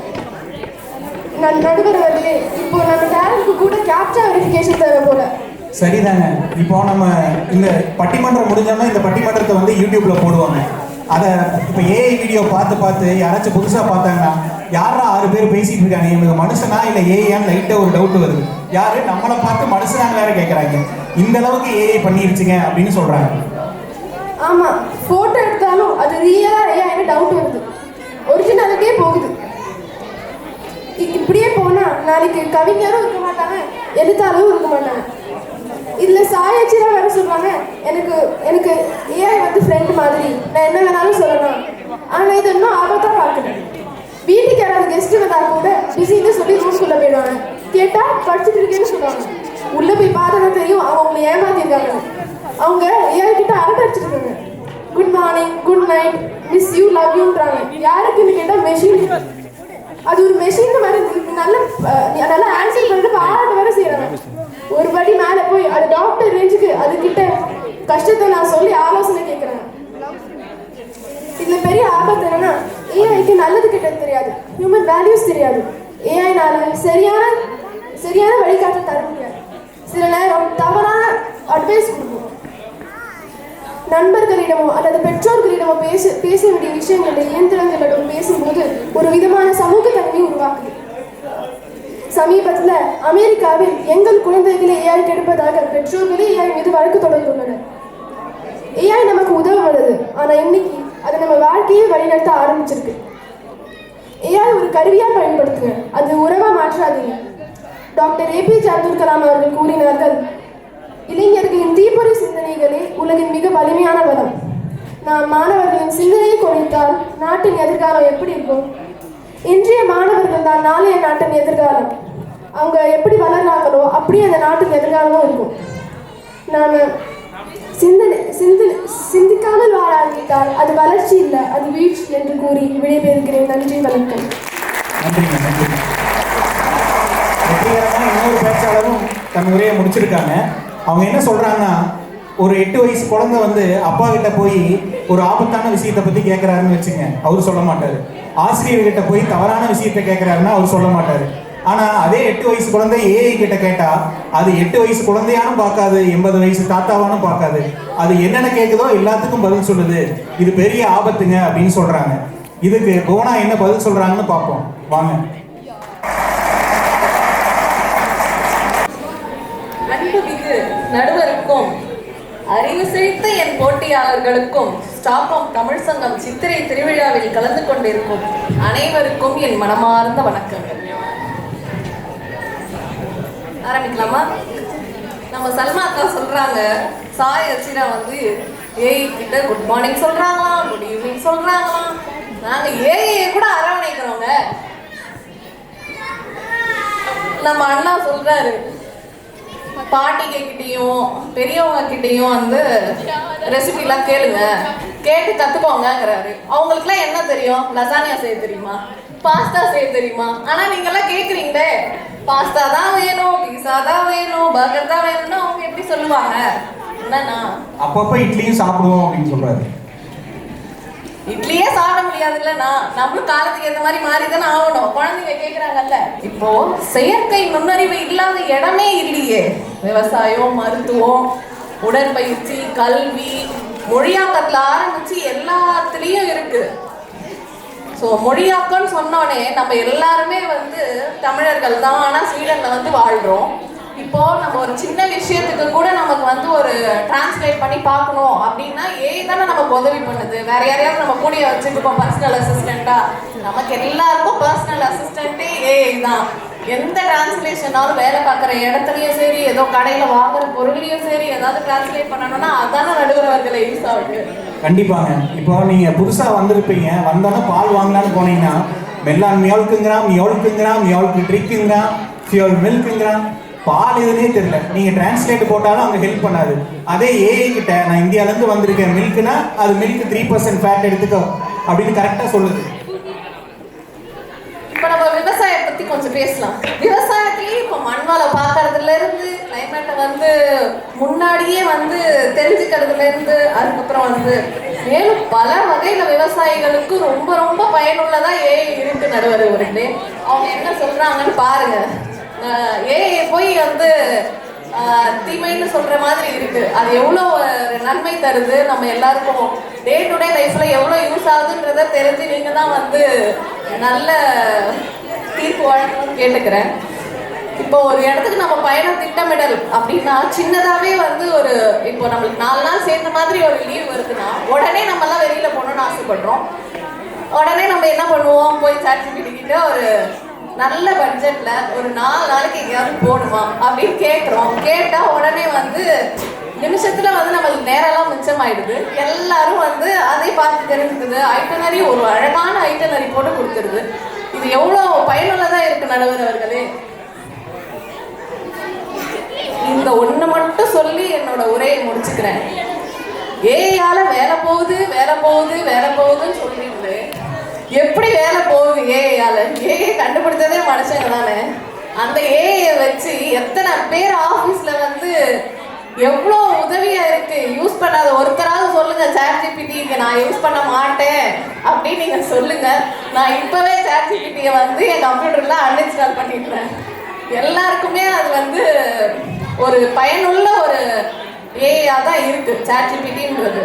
Speaker 6: நடுவர் அவர்களே, இப்போ நம்ம டேலண்ட்க்கு கூட கேப்சா வெரிஃபிகேஷன் தேவை போல.
Speaker 1: சரிதாங்க. இப்போ நம்ம இந்த பட்டிமன்றம் முடிஞ்சோம்னா இந்த பட்டிமன்றத்தை வந்து யூடியூப்ல போடுவாங்க. அதை இப்போ ஏஐ வீடியோ பார்த்து யாராச்சும் புதுசாக பார்த்தாங்கன்னா யாரா 6 பேர் பேசிட்டு இருக்காங்க, இவங்க மனுஷனா இல்லை ஏஐயான்னு லைட்டாக ஒரு டவுட் வருது. யாரு நம்மளை பார்த்து மனுஷனாங்க வேற கேட்குறாங்க. இந்த அளவுக்கு ஏஐ பண்ணிருச்சுங்க அப்படின்னு சொல்றாங்க.
Speaker 6: ஆமா, போட்டோ எடுத்தாலும் அது ரியலா ஏஐன்னு டவுட் வருது. ஒரிஜினாலிட்டியே போகுது. இப்படியே போனா நாளைக்கு கவிஞரும் இருக்க மாட்டாங்க, எழுத்தாளரும் இருக்க மாட்டாங்க. இதுல சாயச்சிரா வேற சொல்றாங்க, எனக்கு ஏஐ வந்து ஃப்ரெண்ட் மாதிரி, நான் என்ன வேணாலும் சொல்லலாம். ஆனா இது இன்னும் ஆபத்தா பார்க்கணும். வீட்டுக்கு யாராவது கெஸ்ட் வந்தா கூட பிஸின்னு சொல்லி ரூம்குள்ள போயிடுவாங்க. கேட்டா படிச்சுட்டு இருக்கேன்னு சொல்லுவாங்க. உள்ள போய் பார்த்தா தெரியும் அவங்க உங்களை ஏமாத்திருக்காங்க. அவங்க ஏஐ கிட்ட அரட்டை அடிச்சிருக்காங்க. Good morning, good night, miss you, love யூன்றாங்க. யாருக்குன்னு கேட்டா மெஷின். அது ஒரு மெஷின் மாதிரி நல்ல ஆன்சர் பண்ணிட்டு பாராட்ட வேற செய்யறாங்க. ஒரு படி மேல போய் அது டாக்டர் ரேஞ்சுக்கு அது கிட்ட கஷ்டத்தை நான் சொல்லி ஆலோசனை கேட்கிறேன். இதுல பெரிய ஆபத்து என்னன்னா ஏஐக்கு நல்லது கெட்டது தெரியாது, ஹியூமன் வேல்யூஸ் தெரியாது. ஏஐனால சரியான வழிகாட்ட தர முடியாது. சில நேரம் தவறான அட்வைஸ் கொடுக்கும். நண்பர்களிடமோ அல்லது பெற்றோர்களிடமோ பேச வேண்டிய விஷயங்களை இயந்திரங்களிடம் பேசும்போது ஒரு விதமான சமூக தன்மை உருவாக்குது. சமீபத்தில் அமெரிக்காவில் எங்கள் குழந்தைகளை ஏஐ கெடுப்பதாக பெற்றோர்களே ஏஐ மீது வழக்கு தொடர்ந்துள்ளனர். ஏஐ நமக்கு உதவுவது, ஆனால் இன்னைக்கு அது நம்ம வாழ்க்கையை வழிநடத்த ஆரம்பிச்சிருக்கு. ஏஐ ஒரு கருவியாக பயன்படுத்துங்க, அது உறவா மாற்றாதீங்க. டாக்டர் ஏபிஜே அப்துல் கலாம் அவர்கள் கூறினார்கள், இளைஞர்களின் தீப்பொறி சிந்தனைகளே உலகின் மிக வலிமையான பலம். நாம் மாணவர்களின் சிந்தனையை குறைத்தால் நாட்டின் எதிர்காலம் எப்படி இருக்கும்? இன்றைய மாணவர்கள் தான் நாளைய நாட்டின் எதிர்காலம். அவங்க எப்படி வளர்றாங்களோ அப்படியே அந்த நாட்டின் எதிர்காலமும் இருக்கும். நாம் சிந்திக்காமல் வாழ ஆரம்பித்தால் அது வளர்ச்சி இல்லை, அது வீழ்ச்சி என்று கூறி விடைபெறுகிறேன். நன்றி, வணக்கம்.
Speaker 1: வெற்றிகரமாக இன்னொரு பேச்சாளரும் தன் உரையை முடிச்சிருக்காங்க. அவங்க என்ன சொல்றாங்கன்னா, ஒரு 8 வயசு குழந்தை வந்து அப்பா கிட்ட போய் ஒரு ஆபத்தான விஷயத்தை பத்தி கேட்கிறாருன்னு வச்சுங்க, அவர் சொல்ல மாட்டாரு. ஆசிரியர்கிட்ட போய் தவறான விஷயத்தை கேட்கிறாருன்னா அவர் சொல்ல மாட்டாரு. ஆனா அதே 8 வயசு குழந்தை ஏஐ கிட்ட கேட்டா அது 8 வயசு குழந்தையானும் பார்க்காது, 80 வயசு தாத்தாவானும் பார்க்காது. அது என்னென்ன கேட்குதோ எல்லாத்துக்கும் பதில் சொல்லுது. இது பெரிய ஆபத்துங்க அப்படின்னு சொல்றாங்க. இதுக்கு புவனா என்ன பதில் சொல்றாங்கன்னு பார்ப்போம் வாங்க.
Speaker 7: அன்புமிகு நடுவருக்கும் அறிவு செழித்த என் போட்டியாளர்களுக்கும் ஸ்டாக்ஹோம் தமிழ் சங்கம் சித்திரை திருவிழாவில் கலந்து கொண்டிருக்கும் அனைவருக்கும் என் மனமார்ந்த வணக்கங்கள். ஆரம்பிக்கலாமா? நம்ம சல்மா அக்கா சொல்றாங்க, சாய் அச்சிரா வந்து ஏஐ கிட்ட குட் மார்னிங் சொல்றாங்களாம், குட் ஈவினிங் சொல்றாங்களாம். நாங்க ஏஐ கூட அரவணைக்கிறோங்க. நம்ம அண்ணா சொல்றாரு, பாட்டிங்க கிட்டேயும் பெரியவங்க கிட்டேயும் வந்து ரெசிபிலாம் கேளுங்க, கேட்டு கற்றுக்கோங்கிறாரு. அவங்களுக்குலாம் என்ன தெரியும்? லசானியா செய்ய தெரியுமா, பாஸ்தா செய்ய தெரியுமா? ஆனால் நீங்கள்லாம் கேட்குறீங்களே பாஸ்தா தான் வேணும், பீஸா தான் வேணும், பர்கர் தான் வேணும்னா அவங்க எப்படி சொல்லுவாங்க? என்னன்னா
Speaker 1: அப்பப்போ இட்லியும் சாப்பிடுவோம் அப்படின்னு சொல்றாரு.
Speaker 7: இட்லியே சாப்பிட முடியாதுல்லண்ணா, நம்மளும் காலத்துக்கு ஏற்ற மாதிரி மாறி தானே ஆகணும். குழந்தைங்க கேட்குறாங்கல்ல. இப்போ செயற்கை நுண்ணறிவு இல்லாத இடமே இல்லையே. விவசாயம், மருத்துவம், உடற்பயிற்சி, கல்வி, மொழியாக்கத்தில் ஆரம்பிச்சு எல்லாத்துலேயும் இருக்கு. ஸோ மொழியாக்கம்னு சொன்னோடனே நம்ம எல்லாருமே வந்து தமிழர்கள் தான், ஆனால் ஸ்வீடனில் வந்து வாழ்கிறோம். இப்போ நம்ம ஒரு சின்ன விஷயத்துக்கு கூட நமக்கு வந்து ஒரு டிரான்ஸ்லேட் பண்ணி பார்க்கணும் அப்படின்னா ஏஐ தானே நமக்கு உதவி பண்ணுது. வேற யாரையாவது நம்ம கூடிய வச்சுருக்கோம் பர்சனல் அசிஸ்டண்டா? நமக்கு எல்லாருக்கும் பர்சனல் அசிஸ்டண்ட்டே ஏஐ தான். எந்த டிரான்ஸ்லேஷனாலும் வேலை பார்க்குற இடத்துலையும் சரி, ஏதோ கடையில் வாங்குற பொருளையும் சரி, ஏதாவது டிரான்ஸ்லேட் பண்ணணும்னா அதான நடுவர்களை யூஸ் ஆகுது.
Speaker 1: கண்டிப்பாங்க. இப்போ நீங்க புதுசா வந்திருப்பீங்க, வந்தோன்னா பால் வாங்கலான்னு போனீங்கன்னா மெல்லான் மியாவுக்குங்கிறான், மியாவுக்குங்கிறான், மியாவுக்கு ட்ரிக்குங்கிறான், ஃபியோல் மில்க்குங்கிறான். பால் எதுனே தெரியல. நீங்க டிரான்ஸ்லேட் போட்டாலும் அங்க ஹெல்ப் பண்ணாது. அதே ஏஐ கிட்ட நான் இந்தியால இருந்து வந்திருக்கேன், மில்க்னா அது மில்க் 3% ஃபேட் எடுத்துக்கோ அப்படின்னு கரெக்டா சொல்லுது.
Speaker 7: இப்போ நம்ம விவசாயத்தை பத்தி கொஞ்சம் பேசலாம். விவசாயத்திலேயே இப்போ மண்வள பார்க்கறதுல இருந்து கிளைமேட்டை வந்து முன்னாடியே வந்து தெரிஞ்சுக்கிறதுல இருந்து அதுக்கப்புறம் வந்து மேலும் பல வகையில விவசாயிகளுக்கு ரொம்ப ரொம்ப பயனுள்ளதா ஏஐ இருக்கு நடுவர் அவர்களே. அவங்க என்ன சொல்றாங்கன்னு பாருங்க. ஏஐ போய் வந்து தீமைன்னு சொல்ற மாதிரி இருக்கு. அது எவ்வளோ நன்மை தருது, நம்ம எல்லாருக்கும் டே டு டே லைஃப்ல எவ்வளோ யூஸ் ஆகுதுன்றத தெரிஞ்சு நீங்க தான் வந்து நல்ல தீர்ப்பு வழங்கணும்னு கேட்டுக்கிறேன். இப்போ ஒரு இடத்துக்கு நம்ம பயணம் திட்டமிடல் அப்படின்னா சின்னதாவே வந்து ஒரு இப்போ நம்மளுக்கு 4 நாள் சேர்ந்த மாதிரி ஒரு லீவ் வருதுன்னா உடனே நம்மலாம் வெளியில போகணும்னு ஆசைப்படுறோம். உடனே நம்ம என்ன பண்ணுவோம், போய் சாட்ஜிபிடி கிட்ட ஒரு நல்ல பட்ஜெட்ல ஒரு 4 நாளைக்கு எங்கேயாவது போகணுமா அப்படின்னு கேட்குறோம். கேட்டா உடனே வந்து நிமிஷத்துல வந்து நம்மளுக்கு நேரம்லாம் மிச்சமாயிடுது. எல்லாரும் வந்து அதை பார்த்து தெரிஞ்சுக்குது. ஐட்டனரி ஒரு அழகான ஐட்டனரி போட்டு கொடுத்துருது. இது எவ்வளோ பயனுள்ளதா இருக்கு நடுவர் அவர்களே. இந்த ஒண்ணு மட்டும் சொல்லி என்னோட உரையை முடிச்சுக்கிறேன். ஏஐயால வேலை போகுது வேலை போகுது வேலை போகுதுன்னு சொல்லிட்டு எப்படி வேலை போகுது ஏஐயால? ஏஐ கண்டுபிடிச்சதே மனுஷங்க தானே. அந்த ஏஐயை வச்சு எத்தனை பேர் ஆஃபீஸ்ல வந்து எவ்வளோ உதவியா இருக்கு. யூஸ் பண்ணாத ஒருத்தராவது சொல்லுங்க, சாட்ஜிபிடி நான் யூஸ் பண்ண மாட்டேன் அப்படின்னு நீங்க சொல்லுங்க. நான் இப்பவே சாட்ஜிபிடியை வந்து என் கம்ப்யூட்டர்ல அன்இன்ஸ்டால் பண்ணிடுறேன். எல்லாருக்குமே அது வந்து ஒரு பயனுள்ள ஒரு ஏஐயா தான் இருக்கு சாட்ஜிபிடின்றது.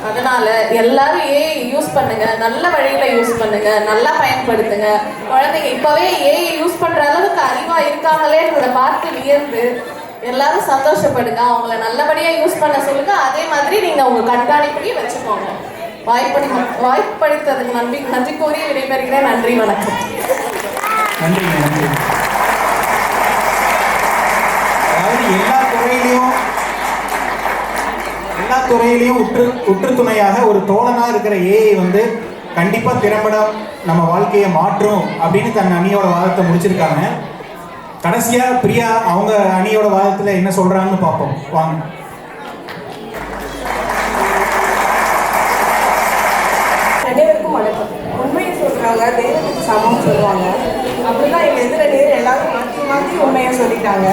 Speaker 7: அதனால எல்லாரும் ஏஐ யூஸ் பண்ணுங்க, நல்ல வழியில யூஸ் பண்ணுங்க, நல்லா பயன்படுத்துங்க. குழந்தைங்க இப்பவே ஏஐ யூஸ் பண்ற அளவுக்கு அறிவா இருக்காங்களேன்றத பார்த்து வியந்து எல்லாரும் சந்தோஷப்படுங்க. அவங்கள நல்லபடியா யூஸ் பண்ண சொல்லுங்க. அதே மாதிரி நீங்க உங்க கண்காணிப்பையும் வச்சுக்கோங்க. வாய்ப்பளித்ததுக்கு நன்றி கூறி விடைபெறுகிறேன். நன்றி, வணக்கம்.
Speaker 1: நன்றி நன்றி. அதாவது எல்லா துறையிலையும் உற்று துணையாக ஒரு தோழனா இருக்கிற ஏஐ வந்து கண்டிப்பா திறம்பட நம்ம வாழ்க்கையை மாற்றும் அப்படின்னு தன் அணியோட வாதத்தை முடிச்சிருக்காங்க. கடைசியா பிரியா அவங்க அணியோட வாதத்துல என்ன சொல்றாங்கன்னு பார்ப்போம் வாங்க.
Speaker 8: அனைவருக்கும் வணக்கம். உண்மையை சொல்றாங்க, தெய்வத்துக்கு சமம் சொல்லுவாங்க. அப்படிதான் எங்க எதிர நேர் எல்லாரும் மாற்றி மாற்றி உண்மையை சொல்லிட்டாங்க.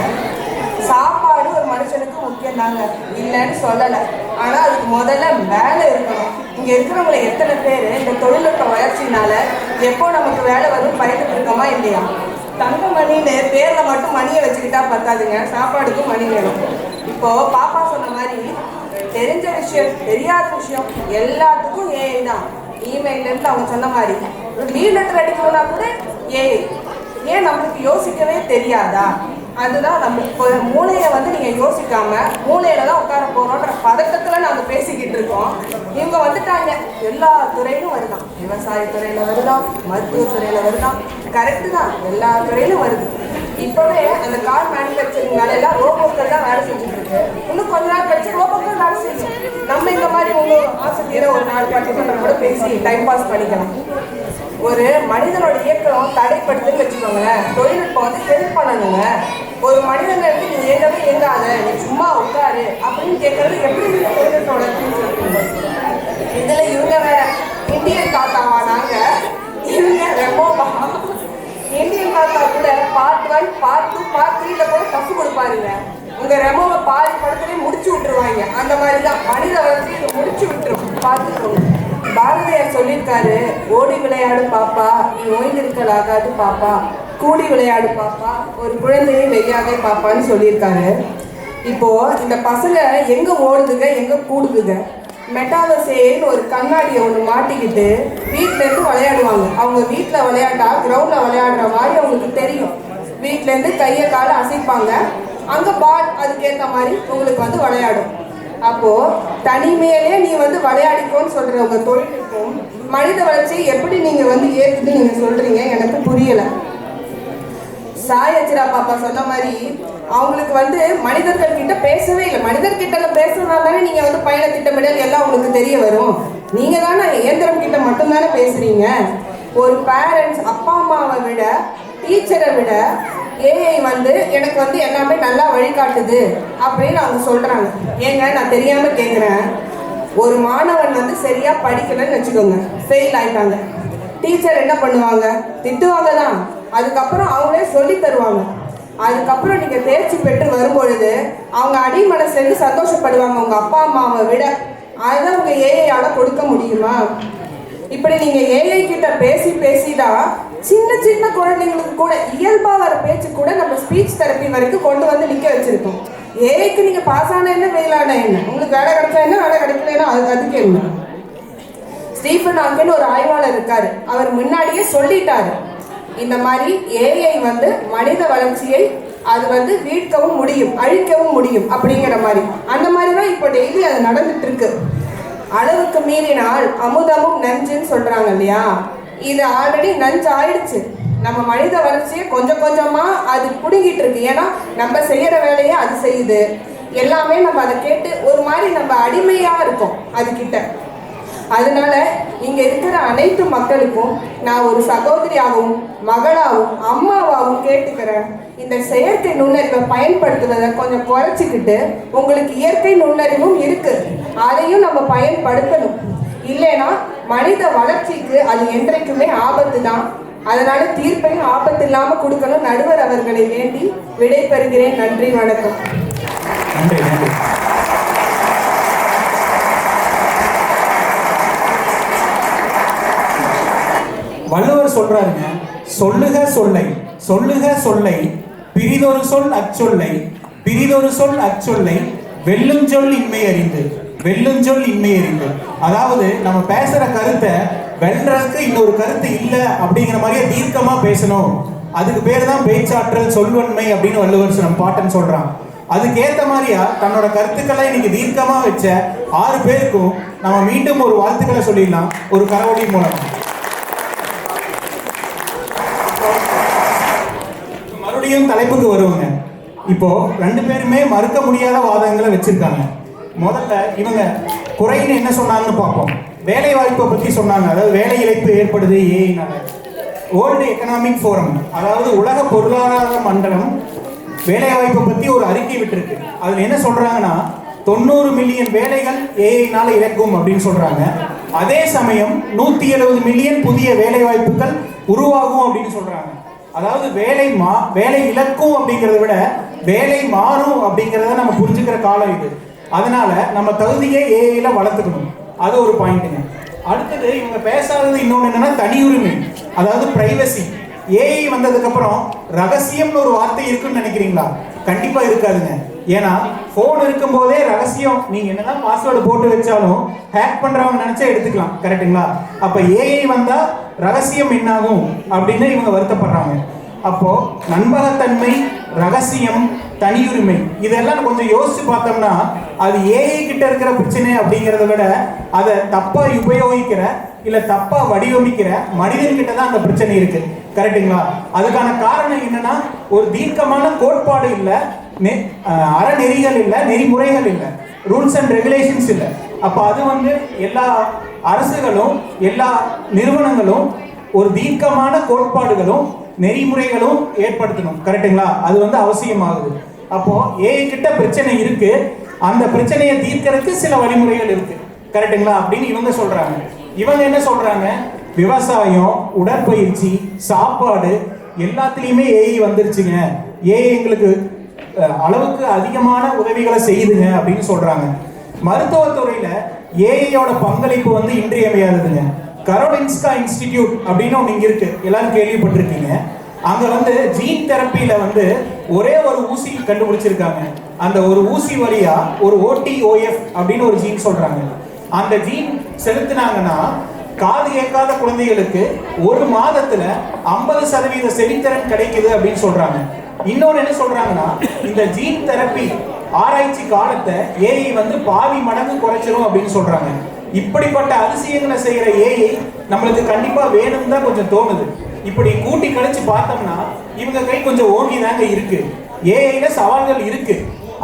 Speaker 8: சாப்பாடு ஒரு மனுஷனுக்கு முக்கியம் தாங்க, இல்லைன்னு சொல்லலை. ஆனால் அதுக்கு முதல்ல வேலை இருக்கணும். இங்கே இருக்கிறவங்களை எத்தனை பேர் இந்த தொழில்நுட்ப வளர்ச்சினால எப்போ நமக்கு வேலை வரும் பயந்துட்டு இருக்கோமா இல்லையா? தங்கமணின்னு பேரில் மட்டும் மணியை வச்சுக்கிட்டா பத்தாதுங்க, சாப்பாடுக்கும் மணி வேணும். இப்போது பாப்பா சொன்ன மாதிரி தெரிஞ்ச விஷயம் தெரியாத விஷயம் எல்லாத்துக்கும் ஏஐ தான். இமெயிலேருந்து அவங்க சொன்ன மாதிரி லீவ் லெட்டர் அடிக்கணும்னா கூட ஏஐ. ஏன் நம்மளுக்கு யோசிக்கவே தெரியாதா? அதுதான் நம்ம இப்போ மூளையை வந்து நீங்கள் யோசிக்காம மூளையில தான் உட்கார போகிறோன்ற பதட்டத்தில் நாங்கள் பேசிக்கிட்டு இருக்கோம். இவங்க வந்துட்டாங்க. எல்லா துறையிலும் வருதான், விவசாயத்துறையில் வருதான், மருத்துவத்துறையில் வருதான். கரெக்டு தான், எல்லா துறையிலும் வருது. இப்போவே அந்த கார் மேனுஃபேக்சரிங் வேலையெல்லாம் ரோபோக்கள் தான் வேலை செஞ்சுட்டு இருக்கு. இன்னும் கொஞ்ச நாள் கழிச்சு ரோபோக்கள் வேலை செய்யும். நம்ம இந்த மாதிரி உங்கள் ஆசிரியரை ஒரு 4 பட்டிமன்றம் கூட பேசி டைம் பாஸ் பண்ணிக்கலாம். ஒரு மனிதனோட இயக்கம் தடைப்படுத்துன்னு வச்சுக்கோங்களேன். தொழில்நுட்பம் வந்து ஹெல்ப் பண்ணணுங்க. ஒரு மனிதனை எடுத்து நீ இயங்கவே இயங்காத, நீ சும்மா உட்காரு அப்படின்னு கேட்கறது எப்படி தொழில்நுட்ப வளர்ச்சின்னு சொல்றீங்க? இதில் இவங்க வேற இந்தியன் தாத்தாவா நாங்க, இவங்க ரெமோவா. இந்தியன் தாத்தா கூட பார்ட் 1, பார்ட் 2, பார்ட் 3ல கூட கப்பு கொடுப்பாருங்க. உங்க ரெமோவை பாதி படத்துலேயே முடிச்சு விட்டுருவாங்க. அந்த மாதிரி தான் மனித வளர்ச்சி முடிச்சு விட்டுரும், பார்த்துக்கோங்க. பாரதியார் சொல்லியிருக்காரு, ஓடி விளையாடு பாப்பா, நீ ஓய்ந்திருக்கலாகாது பாப்பா, கூடி விளையாடு பாப்பா, ஒரு குழந்தையை வெய்யாதே பாப்பான்னு சொல்லியிருக்காரு. இப்போ இந்த பசங்க எங்க ஓடுதுங்க, எங்க கூடுதுங்க? மெட்டாவசேன்னு ஒரு கண்ணாடியை ஒன்று மாட்டிக்கிட்டு வீட்டிலேருந்து விளையாடுவாங்க. அவங்க வீட்டில் விளையாண்டா கிரவுண்டில் விளையாடுற மாதிரி அவங்களுக்கு தெரியும். வீட்டிலேருந்து கையை காலை அசைப்பாங்க, அங்கே பால் அதுக்கேற்ற மாதிரி உங்களுக்கு வந்து விளையாடும். அப்போது தனிமையிலே நீ வந்து விளையாடிக்கோன்னு சொல்கிற உங்கள் தொழில்நுட்பம் மனித வளர்ச்சியை எப்படி நீங்கள் வந்து ஏற்றுதுன்னு நீங்கள் சொல்கிறீங்க, எனக்கு புரியலை. சாயச்சிரா பாப்பா சொன்ன மாதிரி அவங்களுக்கு வந்து மனிதர்கள் கிட்ட பேசவே இல்லை. மனிதர்கிட்ட பேசுறதுனால தானே நீங்கள் வந்து பயண திட்டமிடல் எல்லாம் உங்களுக்கு தெரிய வரும். நீங்கள் தானே இயந்திரம் கிட்ட மட்டும்தானே பேசுகிறீங்க. ஒரு பேரண்ட்ஸ் அப்பா அம்மாவை விட, டீச்சரை விட ஏஐ வந்து எனக்கு வந்து எல்லாமே நல்லா வழிகாட்டுது அப்படின்னு அவங்க சொல்கிறாங்க. ஏங்க நான் தெரியாமல் கேட்குறேன், ஒரு மாணவன் வந்து சரியாக படிக்கலைன்னு வச்சுக்கோங்க, ஃபெயில் ஆயிட்டாங்க. டீச்சர் என்ன பண்ணுவாங்க? திட்டுவாங்க தான். அதுக்கப்புறம் அவங்களே சொல்லி தருவாங்க. அதுக்கப்புறம் நீங்கள் தேர்ச்சி பெற்று வரும்பொழுது அவங்க அடிமனசுலேருந்து சந்தோஷப்படுவாங்க உங்கள் அப்பா அம்மாவை விட. அதுதான் உங்கள் ஏஐயால் கொடுக்க முடியுமா? இப்படி நீங்கள் ஏஐ கிட்ட பேசி தான் சின்ன சின்ன குழந்தைங்களுக்கு கூட இயல்பாக வர பேச்சு கூட நம்ம ஸ்பீச் தெரப்பி வரைக்கும் கொண்டு வந்து நிற்க வச்சுருக்கோம். ஏஐக்கு நீங்கள் பாஸ் ஆன என்ன, ஃபெயில் ஆன என்ன, உங்களுக்கு வேலை கிடைச்சா என்ன, வேலை கிடைக்கலன்னா அதுக்கு என்ன? ஸ்டீஃபன் ஹாக்கின்னு ஒரு ஆய்வாளர் இருக்காரு, அவர் முன்னாடியே சொல்லிட்டாரு, இந்த மாதிரி ஏஐ வந்து மனித வளர்ச்சியை அது வந்து வீழ்க்கவும் முடியும், அழிக்கவும் முடியும் அப்படிங்கிற மாதிரி. அந்த மாதிரி தான் இப்போ டெய்லி அது நடந்துட்டு இருக்கு. அளவுக்கு மீறினால் அமுதமும் நஞ்சுன்னு சொல்றாங்க இல்லையா? இது ஆல்ரெடி நஞ்சு ஆயிடுச்சு. நம்ம மனித வளர்ச்சியை கொஞ்சம் கொஞ்சமா அது பிடுங்கிட்டு இருக்கு. ஏன்னா நம்ம செய்யற வேலையை அது செய்யுது. எல்லாமே நம்ம அதை கேட்டு ஒரு மாதிரி நம்ம அடிமையா இருக்கோம் அதுகிட்ட. அதனால இங்க இருக்கிற அனைத்து மக்களுக்கும் நான் ஒரு சகோதரியாகவும் மகளாகவும் அம்மாவாகவும் கேட்டுக்கிறேன், இந்த செயற்கை நுண்ணறிவை பயன்படுத்துவதை கொஞ்சம் குறைச்சிக்கிட்டு, உங்களுக்கு இயற்கை நுண்ணறிவும் இருக்கு, அதையும் நம்ம பயன்படுத்தணும். இல்லைன்னா மனித வளர்ச்சிக்கு அது என்றைக்குமே ஆபத்து தான். அதனால தீர்ப்பையும் ஆபத்து இல்லாம கொடுக்கணும். நடுவர் அவர்களை வேண்டி விடை பெறுகிறேன். நன்றி, வணக்கம்.
Speaker 1: நன்றி நன்றி. வள்ளுவர் சொல்றாருங்க, சொல்லுக சொல்லை சொல்லுக சொல்லை பிரிதொரு சொல் அச்சொல்லை பிரிதொரு சொல் அச்சொல்லை வெல்லுஞ்சொல் இன்மை அறிந்து வெல்லுஞ்சொல் இன்மை அறிந்து. அதாவது நம்ம பேசுற கருத்தை வெல்றதுக்கு இன்னொரு கருத்து இல்லை அப்படிங்கிற மாதிரியே தீர்க்கமா பேசணும். அதுக்கு பேர் தான் பேச்சாற்றல், சொல்வன்மை அப்படின்னு வள்ளுவர் நம்ம பாட்டன் சொல்றான். அதுக்கேற்ற மாதிரியா தன்னோட கருத்துக்களை இன்னைக்கு தீர்க்கமா வச்ச 6 பேருக்கும் நம்ம மீண்டும் ஒரு வாழ்த்துக்களை சொல்லிடலாம் ஒரு கரவொலி மூலம். மறுபடியும் தலைப்புக்கு வருவாங்க. இப்போ 2 பேருமே மறுக்க முடியாத வாதங்களை வச்சிருக்காங்க. முதல்ல இவங்க குறைன்னு என்ன சொன்னாங்கன்னு பார்ப்போம். வேலை வாய்ப்பை பற்றி சொன்னாங்க. அதாவது வேலை இழப்பு ஏற்படுது ஏஐனால. வேர்ல்டு எக்கனாமிக் ஃபோரம், அதாவது உலக பொருளாதார மண்டலம் வேலை வாய்ப்பை பற்றி ஒரு அறிக்கை விட்டுருக்கு. அதில் என்ன சொல்றாங்கன்னா 90 மில்லியன் வேலைகள் ஏஐனால இழக்கும் அப்படின்னு சொல்றாங்க. அதே சமயம் 170 மில்லியன் புதிய வேலை வாய்ப்புகள் உருவாகும் அப்படின்னு சொல்றாங்க. அதாவது வேலை இழக்கும் அப்படிங்கிறத விட வேலை மாறும் அப்படிங்கிறத நம்ம புரிஞ்சுக்கிற காலம் இது. அதனால நம்ம தகுதியை ஏஐல வளர்த்துக்கணும். அது ஒரு பாயிண்ட்டுங்க. அடுத்தது இவங்க பேசாதது இன்னொன்று என்னன்னா தனியுரிமை, அதாவது பிரைவசி. ஏஐ வந்ததுக்கு அப்புறம் ரகசியம்னு ஒரு வார்த்தை இருக்குன்னு நினைக்கிறீங்களா? கண்டிப்பா இருக்காதுங்க. ஏன்னா போன் இருக்கும் போதே ரகசியம், நீங்க என்னதான் பாஸ்வேர்டு போட்டு வச்சாலும் ஹேக் பண்றவங்க நினைச்சா எடுத்துக்கலாம். கரெக்டுங்களா? அப்ப ஏஐ வந்தா ரகசியம் என்னாகும் அப்படின்னு இவங்க வருத்தப்படுறாங்க. அப்போ நண்பகத்தன்மை, ரகசியம், தனியுரிமை இதெல்லாம் கொஞ்சம் யோசிச்சு பார்த்தோம்னா அது ஏஐ கிட்ட இருக்கிற பிரச்சனை அப்படிங்கிறத விட அதை தப்பா உபயோகிக்கிற இல்ல தப்பா வடிவமைக்கிற மனிதன்கிட்ட தான் அந்த பிரச்சனை இருக்கு. கரெக்டுங்களா? அதுக்கான காரணம் என்னன்னா ஒரு தீர்க்கமான கோட்பாடு இல்லை, அறநெறிகள் இல்லை, நெறிமுறைகள் இல்லை, ரூல்ஸ் அண்ட் ரெகுலேஷன்ஸ் இல்லை. அப்ப அது வந்து எல்லா அரசுகளும் எல்லா நிறுவனங்களும் ஒரு தீர்க்கமான கோட்பாடுகளும் நெறிமுறைகளும் ஏற்படுத்தணும். கரெக்டுங்களா? அது வந்து அவசியமாகுது. அப்போ ஏஐ கிட்ட பிரச்சனை இருக்கு, அந்த பிரச்சனையை தீர்க்கறதுக்கு சில வழிமுறைகள் இருக்கு. கரெக்டுங்களா? அப்படின்னு இவங்க சொல்றாங்க. இவங்க என்ன சொல்றாங்க? விவசாயம், உடற்பயிற்சி, சாப்பாடு எல்லாத்துலேயுமே ஏஐ வந்துருச்சுங்க, ஏஐ எங்களுக்கு அளவுக்கு அதிகமான உதவிகளை செய்யுதுங்க அப்படின்னு சொல்றாங்க. மருத்துவத்துறையில ஏஐயோட பங்களிப்பு வந்து இன்றியமையாததுங்க. கரோலின்ஸ்கா இன்ஸ்டிடியூட் அப்படின்னு ஒன்று இங்கே இருக்கு, எல்லாரும் கேள்விப்பட்டிருக்கீங்க. அங்கே வந்து ஜீன் தெரப்பியில் வந்து ஒரே ஒரு ஊசி கண்டுபிடிச்சிருக்காங்க. அந்த ஒரு ஊசி வழியா ஒரு OTOF அப்படின்னு ஒரு ஜீன் சொல்றாங்க. அந்த ஜீன் செலுத்தினாங்கன்னா காது கேட்காத குழந்தைகளுக்கு 1 மாதத்துல 50% செவித்திறன் கிடைக்குது அப்படின்னு சொல்றாங்க. இன்னொன்று என்ன சொல்றாங்கன்னா இந்த ஜீன் தெரப்பி ஆராய்ச்சி காலத்தை ஏஐ வந்து பாதி மடங்கு குறைச்சிரும் அப்படின்னு சொல்றாங்க. இப்படிப்பட்ட அதிசயங்களை செய்யற ஏஐ நம்மளுக்கு கண்டிப்பா வேணும் தான் கொஞ்சம் தோணுது. இப்படி கூட்டி கழிச்சு பார்த்தோம்னா இவங்க கை கொஞ்சம் ஓங்கி தாங்க இருக்கு. ஏஐல சவால்கள் இருக்கு,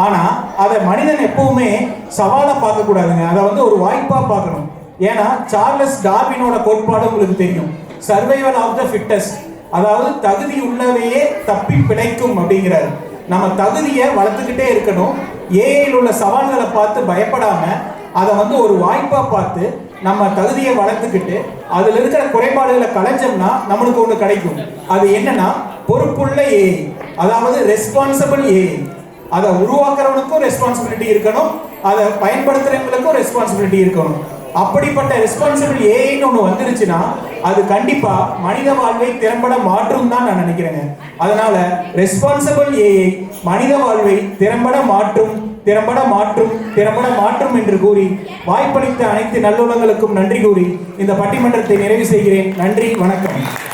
Speaker 1: ஆனா அதை மனிதன் எப்பவுமே சவாலை பார்க்க கூடாதுங்க, அதை வந்து ஒரு வாய்ப்பா பார்க்கணும். ஏன்னா சார்லஸ் டார்வினோட கோட்பாடு உங்களுக்கு தெரியும், சர்வைவல் ஆஃப் த ஃபிட்டஸ்ட். அதாவது தகுதி உள்ளவையே தப்பி பிழைக்கும் அப்படிங்கிறாரு. நம்ம தகுதியை வளர்த்துக்கிட்டே இருக்கணும். ஏஐயில் உள்ள சவால்களை பார்த்து பயப்படாம அதை ஒரு வாய்ப்பா பார்த்து நம்ம தகுதியை வளர்த்துக்கிட்டு அதுல இருக்கிற குறைபாடுகளை களைஞ்சோம்னா நம்மளுக்கு ஒண்ணு கிடைக்கும். அது என்னன்னா பொறுப்புள்ள ஏஐ, அதாவது ரெஸ்பான்சிபிள் ஏஐ. அதை உருவாக்குறவனுக்கும் ரெஸ்பான்சிபிலிட்டி இருக்கணும், அதை பயன்படுத்துறவங்களுக்கும் ரெஸ்பான்சிபிலிட்டி இருக்கணும். அப்படிப்பட்ட ரெஸ்பான்சிபிள் ஏஐன்னு ஒன்று வந்துருச்சுன்னா அது கண்டிப்பா மனித வாழ்வை திறம்பட மாற்றும் தான் நான் நினைக்கிறேங்க. அதனால ரெஸ்பான்சிபிள் ஏஐ மனித வாழ்வை திறம்பட மாற்றும், திறம்பட மாற்றும், திறம்பட மாற்றும் என்று கூறி வாய்ப்பளித்த அனைத்து நல்லுள்ளங்களுக்கும் நன்றி கூறி இந்த பட்டிமன்றத்தை நிறைவு செய்கிறேன். நன்றி, வணக்கம்.